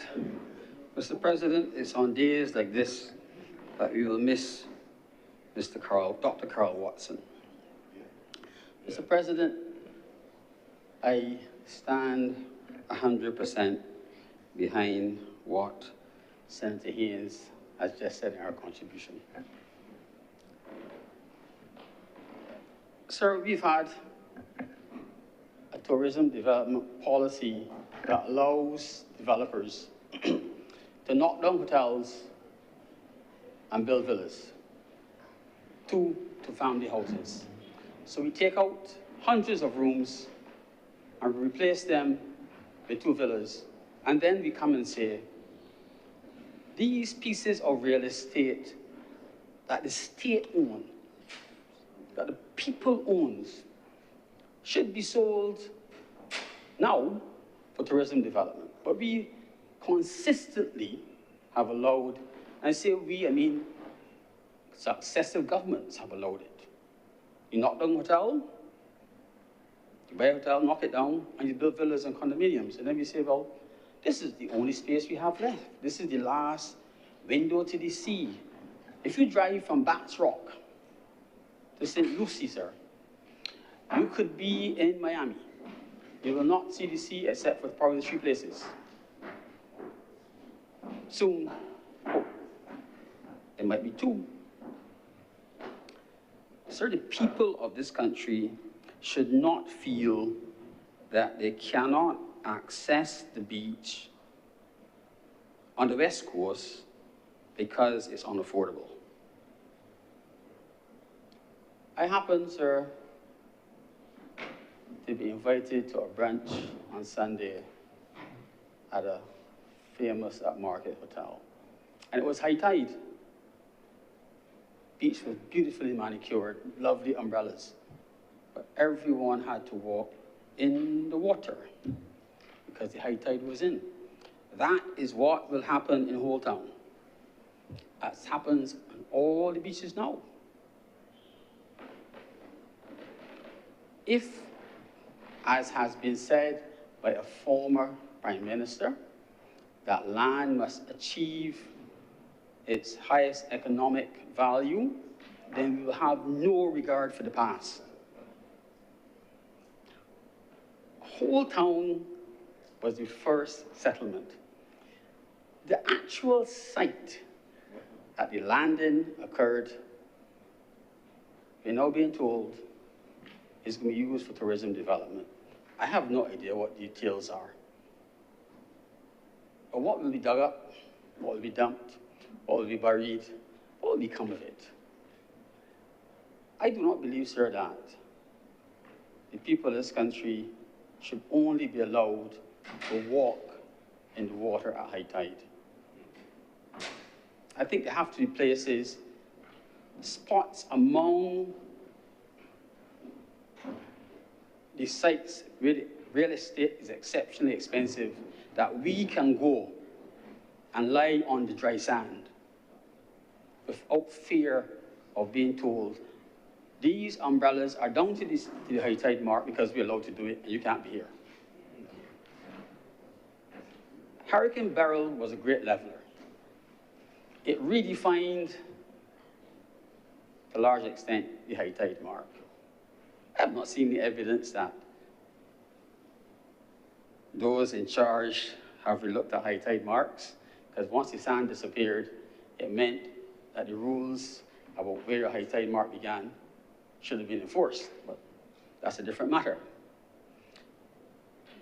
Speaker 10: Mr. President, it's on days like this that we will miss Dr. Carl Watson. Mr. President, I stand 100% behind what Senator Haynes has just said in her contribution. Sir, we've had a tourism development policy that allows developers to knock down hotels and build villas, two family houses. So we take out hundreds of rooms and replace them with two villas. And then we come and say, these pieces of real estate that the state owns, that the people owns, should be sold now for tourism development. But we consistently have allowed, and I say we, I mean successive governments have allowed it. You knock down a hotel, you buy a hotel, knock it down, and you build villas and condominiums. And then we say, well, this is the only space we have left. This is the last window to the sea. If you drive from Bats Rock to St. Lucie, sir, you could be in Miami. You will not see the sea except for probably 3 places. Soon, there might be 2. Sir, the people of this country should not feel that they cannot access the beach on the West Coast because it's unaffordable. I happen, sir, to be invited to a brunch on Sunday at a famous upmarket hotel. And it was high tide. Beach was beautifully manicured, lovely umbrellas. But everyone had to walk in the water because the high tide was in. That is what will happen in Old Town. That happens on all the beaches now. If, as has been said by a former Prime Minister, that land must achieve its highest economic value, then we will have no regard for the past. Old Town was the first settlement. The actual site that the landing occurred, we're now being told, is going to be used for tourism development. I have no idea what details are. But what will be dug up? What will be dumped? What will be buried? What will become of it? I do not believe, sir, that the people of this country should only be allowed to walk in the water at high tide. I think there have to be places, spots among the sites where the real estate is exceptionally expensive, that we can go and lie on the dry sand without fear of being told, these umbrellas are down to the high tide mark because we're allowed to do it and you can't be here. Hurricane Beryl was a great leveler. It redefined, to a large extent, the high tide mark. I have not seen the evidence that those in charge have relooked at high tide marks, because once the sand disappeared, it meant that the rules about where a high tide mark began should have been enforced, but that's a different matter.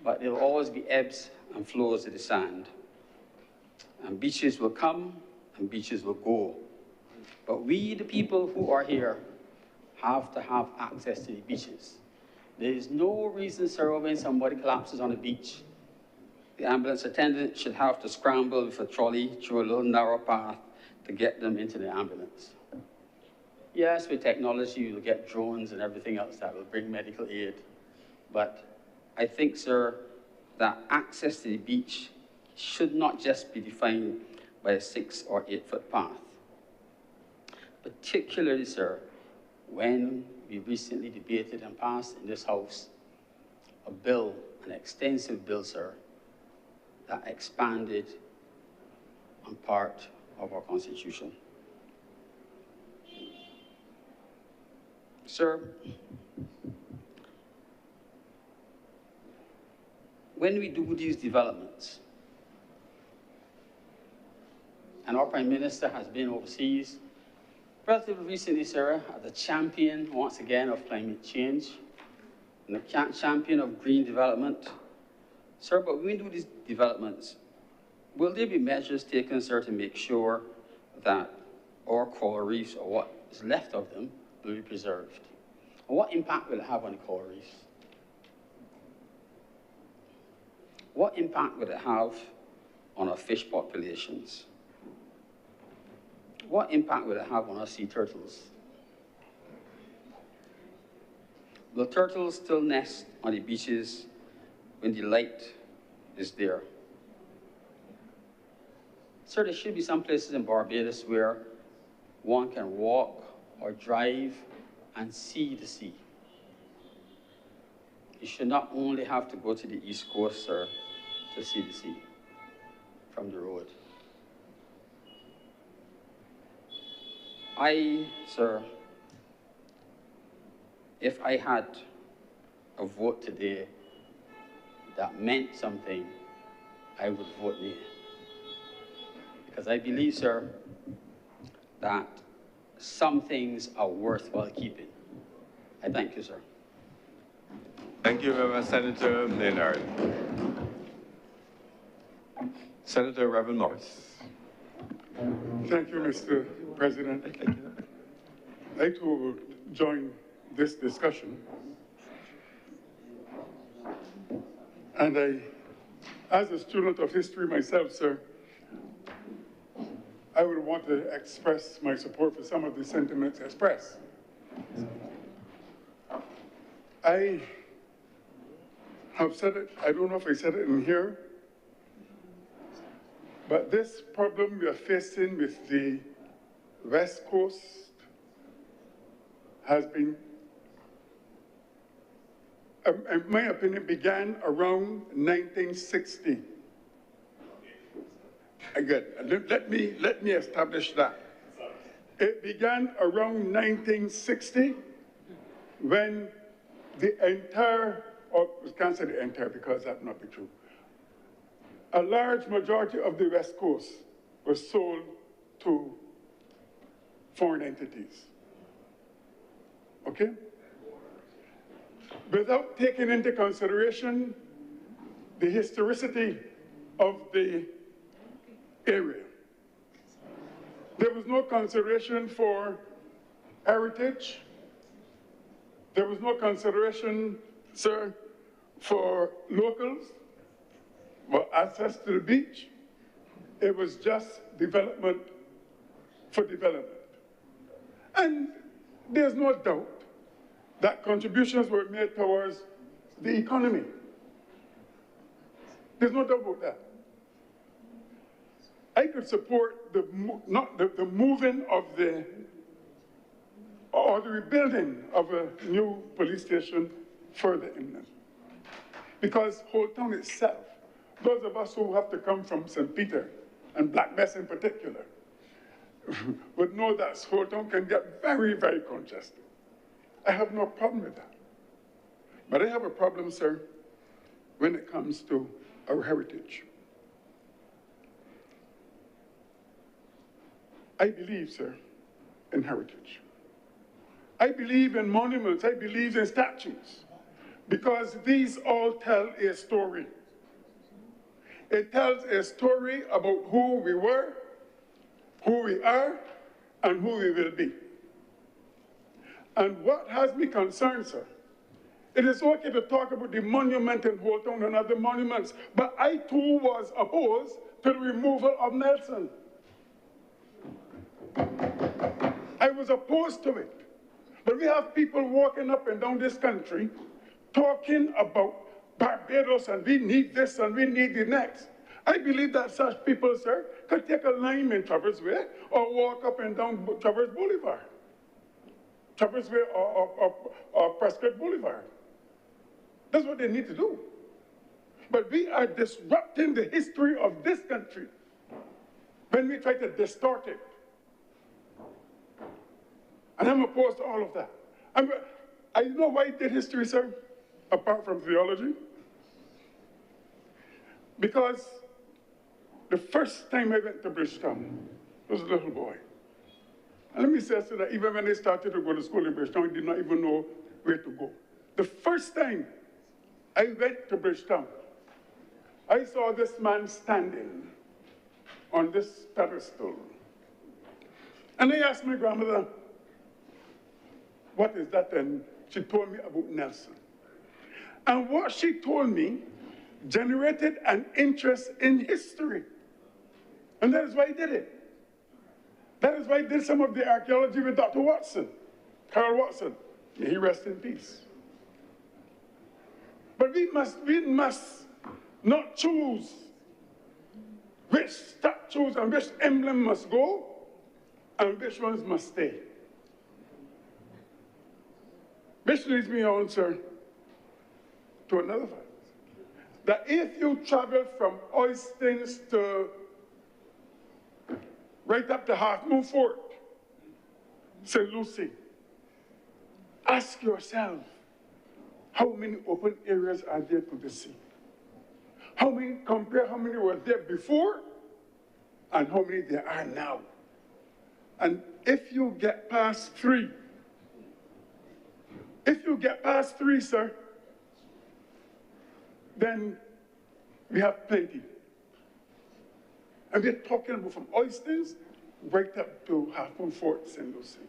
Speaker 10: But there will always be ebbs and flows of the sand, and beaches will come and beaches will go. But we, the people who are here, have to have access to the beaches. There is no reason, sir, when somebody collapses on a beach, the ambulance attendant should have to scramble with a trolley through a little narrow path to get them into the ambulance. Yes, with technology, you'll get drones and everything else that will bring medical aid. But I think, sir, that access to the beach should not just be defined by a 6 or 8 foot path. Particularly, sir, when we recently debated and passed in this House a bill, an extensive bill, sir, that expanded on part of our Constitution. Sir, when we do these developments, and our Prime Minister has been overseas relatively recently, sir, as a champion, once again, of climate change, and a champion of green development. Sir, but when we do these developments, will there be measures taken, sir, to make sure that our coral reefs, or what is left of them, will be preserved? And what impact will it have on the coral reefs? What impact will it have on our fish populations? What impact will it have on our sea turtles? Will turtles still nest on the beaches when the light is there? Sir, there should be some places in Barbados where one can walk or drive and see the sea. You should not only have to go to the East Coast, sir, to see the sea from the road. Sir, if I had a vote today that meant something, I would vote nay. Because I believe, sir, that some things are worthwhile keeping. I thank you, sir.
Speaker 2: Thank you very much, Senator Maynard. Senator Reverend Morris.
Speaker 4: Thank you, Mr. President. I too will join this discussion. And as a student of history myself, sir, I would want to express my support for some of the sentiments expressed. I have said it, I don't know if I said it in here, but this problem we are facing with the West Coast has been, in my opinion, began around 1960. Again, let me establish that. It began around 1960 when the entire, or we can't say the entire because that would not be true, a large majority of the West Coast was sold to foreign entities. Okay? Without taking into consideration the historicity of the area. There was no consideration for heritage. There was no consideration, sir, for locals, for access to the beach. It was just development for development. And there's no doubt that contributions were made towards the economy. There's no doubt about that. I could support the moving of or the rebuilding of a new police station further inland. Because Old Town itself, those of us who have to come from St. Peter, and Black Mesa in particular, would know that Old Town can get very, very congested. I have no problem with that. But I have a problem, sir, when it comes to our heritage. I believe, sir, in heritage. I believe in monuments, I believe in statues, because these all tell a story. It tells a story about who we were, who we are, and who we will be. And what has me concerned, sir, it is okay to talk about the monument in Old Town and other monuments, but I too was opposed to the removal of Nelson. I was opposed to it. But we have people walking up and down this country talking about Barbados and we need this and we need the next. I believe that such people, sir, could take a lime in Traverse Way or walk up and down Traverse Boulevard. Traverse Way or Prescott Boulevard. That's what they need to do. But we are disrupting the history of this country when we try to distort it. And I'm opposed to all of that. I know why I did history, sir, apart from theology. Because the first time I went to Bridgetown, I was a little boy. And let me say so that even when I started to go to school in Bridgetown, I did not even know where to go. The first time I went to Bridgetown, I saw this man standing on this pedestal. And I asked my grandmother, what is that? And she told me about Nelson. And what she told me generated an interest in history. And that is why I did it. That is why I did some of the archaeology with Dr. Watson, Carl Watson. May he rest in peace. But we must not choose which statues and which emblem must go and which ones must stay. Which leads me on, sir, to another fact. That if you travel from Oistins to right up to Half Moon Fort, St. Lucie, ask yourself, how many open areas are there to the sea? Compare how many were there before and how many there are now. And if you get past 3, sir, then we have plenty. And we're talking about from Oistins right up to Half Moon Fort, St. Lucie.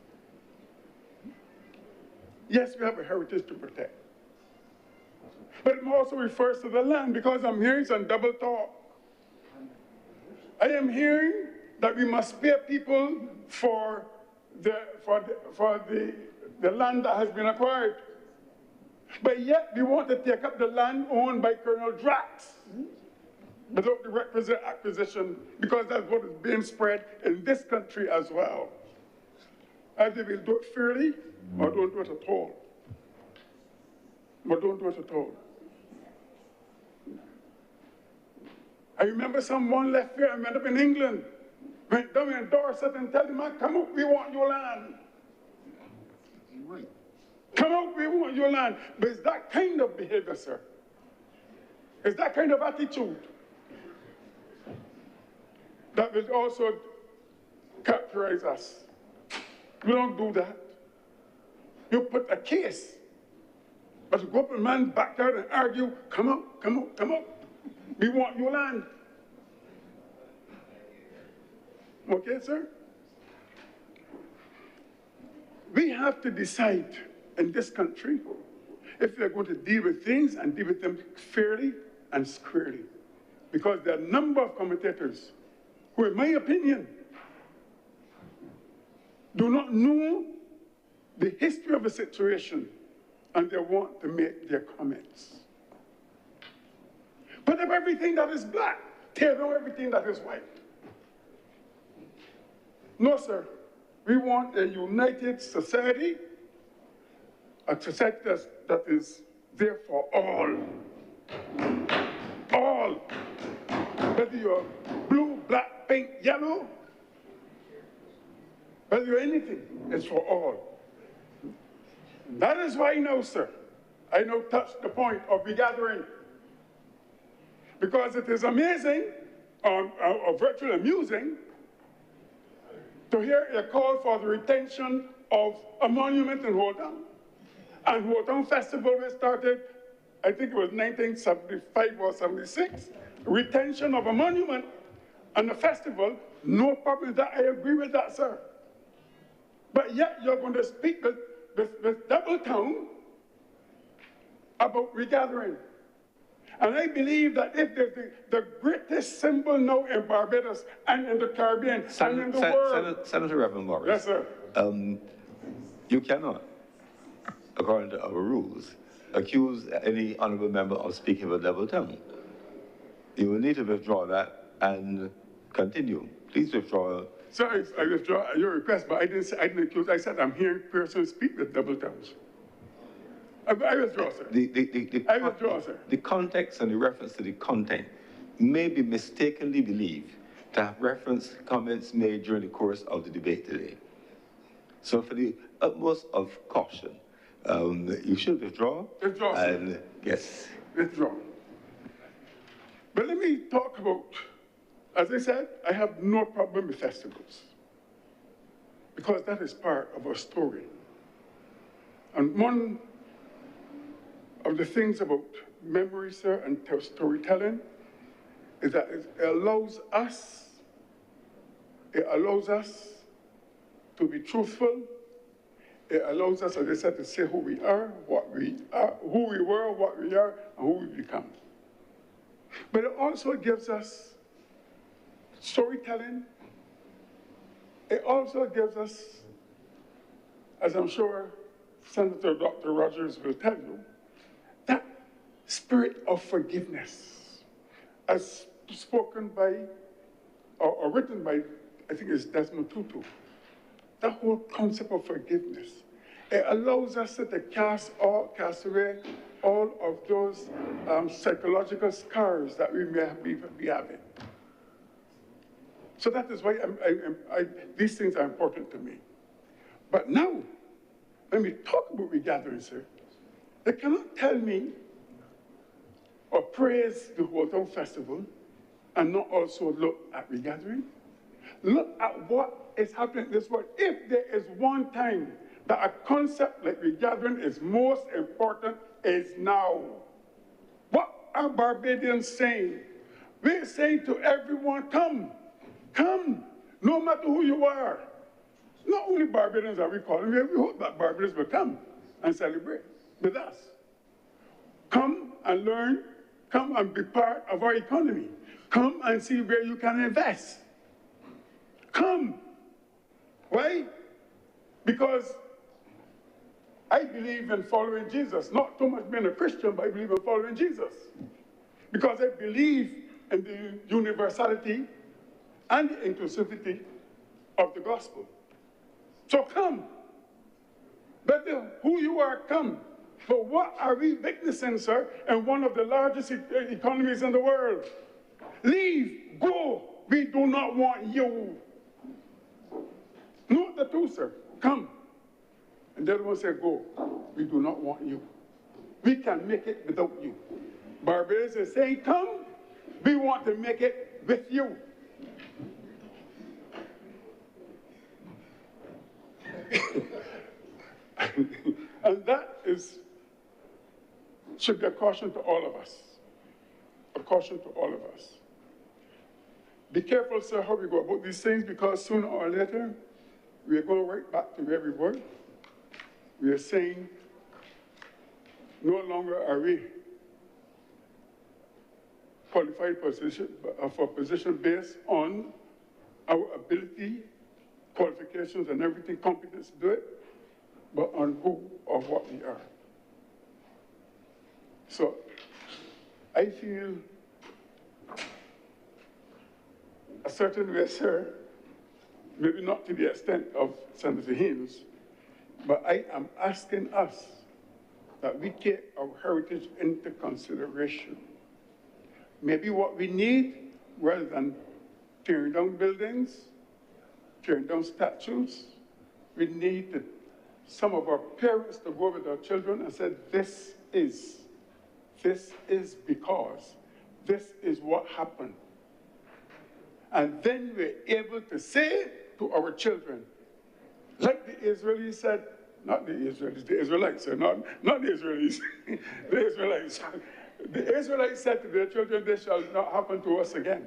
Speaker 4: Yes, we have a heritage to protect. But it also refers to the land, because I'm hearing some double talk. I am hearing that we must pay people for the land that has been acquired. But yet we want to take up the land owned by Colonel Drax without the requisite acquisition, because that's what is being spread in this country as well. Either we'll do it fairly or don't do it at all. But don't do it at all. I remember someone left here and went up in England, went down in Dorset and told them, come up, we want your land. Right. Come out, we want your land. But it's that kind of behavior, sir. It's that kind of attitude that will also characterize us. We don't do that. You put a case. But to go up in a man's backyard and argue, come out, come out, come out. We want your land. Okay, sir? We have to decide in this country if we are going to deal with things and deal with them fairly and squarely. Because there are a number of commentators who, in my opinion, do not know the history of the situation, and they want to make their comments. Put up everything that is black, tear down everything that is white. No, sir. We want a united society, a society that is there for all. All. Whether you're blue, black, pink, yellow, whether you're anything, it's for all. That is why now, sir, I now touch the point of regathering. Because it is amazing, or virtually amusing, to hear a call for the retention of a monument in Holtown. And Holtown Festival was started, I think it was 1975 or 76. Retention of a monument and a festival, no problem with that. I agree with that, sir. But yet you're going to speak with Doubletown about regathering. And I believe that if the greatest symbol now in Barbados and in the Caribbean and in the world.
Speaker 2: Senator Reverend Morris.
Speaker 4: Yes, sir.
Speaker 2: You cannot, according to our rules, accuse any honorable member of speaking with a double tongue. You will need to withdraw that and continue. Please withdraw.
Speaker 4: Sir, I withdraw your request, but I didn't accuse. I said I'm hearing persons speak with double tongues. I withdraw, sir. I withdraw, sir.
Speaker 2: The context and the reference to the content may be mistakenly believed to have referenced comments made during the course of the debate today. So for the utmost of caution, you should withdraw.
Speaker 4: Withdraw, sir.
Speaker 2: And yes.
Speaker 4: Withdraw. But let me talk about, as I said, I have no problem with festivals, because that is part of our story. And one of the things about memory, sir, and storytelling is that it allows us to be truthful. It allows us, as I said, to say who we are, who we were, what we are, and who we become. But it also gives us storytelling. It also gives us, as I'm sure Senator Dr. Rogers will tell you, that spirit of forgiveness, as spoken by, or written by, I think it's Desmond Tutu. That whole concept of forgiveness. It allows us to cast away all of those psychological scars that we may be having. So that is why these things are important to me. But now, when we talk about regathering, sir, they cannot tell me or praise the Holtown Festival and not also look at regathering. Look at what is happening in this world. If there is one time that a concept like regathering is most important, is now. What are Barbadians saying? We're saying to everyone, come, come, no matter who you are. Not only Barbadians are we calling, we hope that Barbadians will come and celebrate with us. Come and learn, come and be part of our economy. Come and see where you can invest. Come. Why? Because I believe in following Jesus. Not too much being a Christian, but I believe in following Jesus. Because I believe in the universality and the inclusivity of the gospel. So come. But who you are, come. But what are we witnessing, sir, in one of the largest economies in the world? Leave, go. We do not want you. Note the two, sir. Come. And the other one said, go. We do not want you. We can make it without you. Barbados is saying, come. We want to make it with you. And that should be a caution to all of us. A caution to all of us. Be careful, sir, how we go about these things, because sooner or later, we are going right back to where we were. We are saying, no longer are we qualified for a position based on our ability, qualification, qualifications and everything, competence to do it, but on who or what we are. So I feel a certain way, sir, maybe not to the extent of Senator Haynes, but I am asking us that we take our heritage into consideration. Maybe what we need, rather than tearing down buildings, tearing down statues, we need some of our parents to go with our children and say, this is because, this is what happened. And then we're able to say to our children, like the Israelis said, not the Israelis, the Israelites, not the Israelis, the Israelites. The Israelites said to their children, this shall not happen to us again.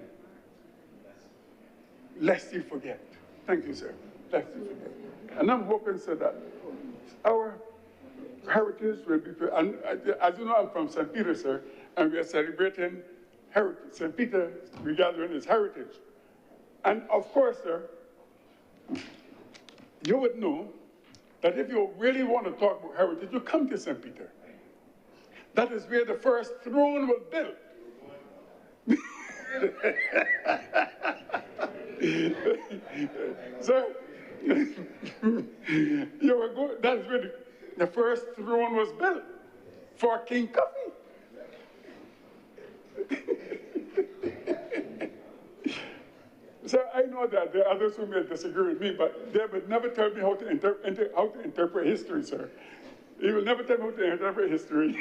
Speaker 4: Lest you forget. Thank you, sir. Lest you forget. And I'm hoping, sir, that our heritage will be, and as you know, I'm from St. Peter, sir, and we are celebrating heritage. St. Peter regathering his heritage. And of course, sir, you would know that if you really want to talk about heritage, you come to St. Peter. That is where the first throne was built. Sir, you were good. That is where the first throne was built for King Cuffy. So I know that there are others who may disagree with me, but they would never tell me how to interpret history, sir. You will never tell me how to interpret history.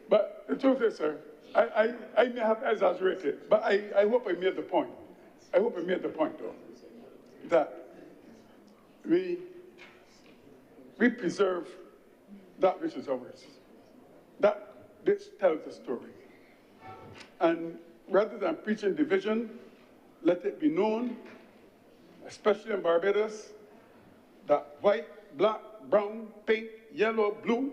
Speaker 4: But the truth is, sir, I may have exaggerated, but I hope I made the point. I hope I made the point, though, that we preserve that which is ours. That this tells the story. And rather than preaching division, let it be known, especially in Barbados, that white, black, brown, pink, yellow, blue,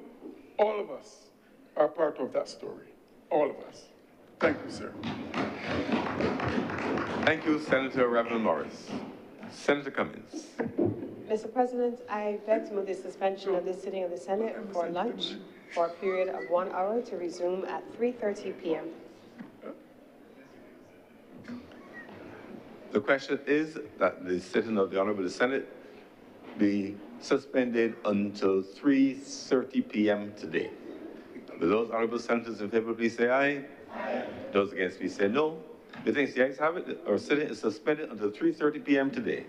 Speaker 4: all of us are part of that story. All of us. Thank you, sir.
Speaker 2: Thank you, Senator Reverend Morris. Senator Cummings.
Speaker 6: Mr. President, I beg to move the suspension of this sitting of the Senate for lunch for a period of 1 hour to resume at 3:30 p.m.
Speaker 2: The question is that the sitting of the Honorable Senate be suspended until 3:30 p.m. today. Will those honorable senators in favor please say aye? Aye. Those against please say no. The ayes have it. Our sitting is suspended until 3:30 p.m. today.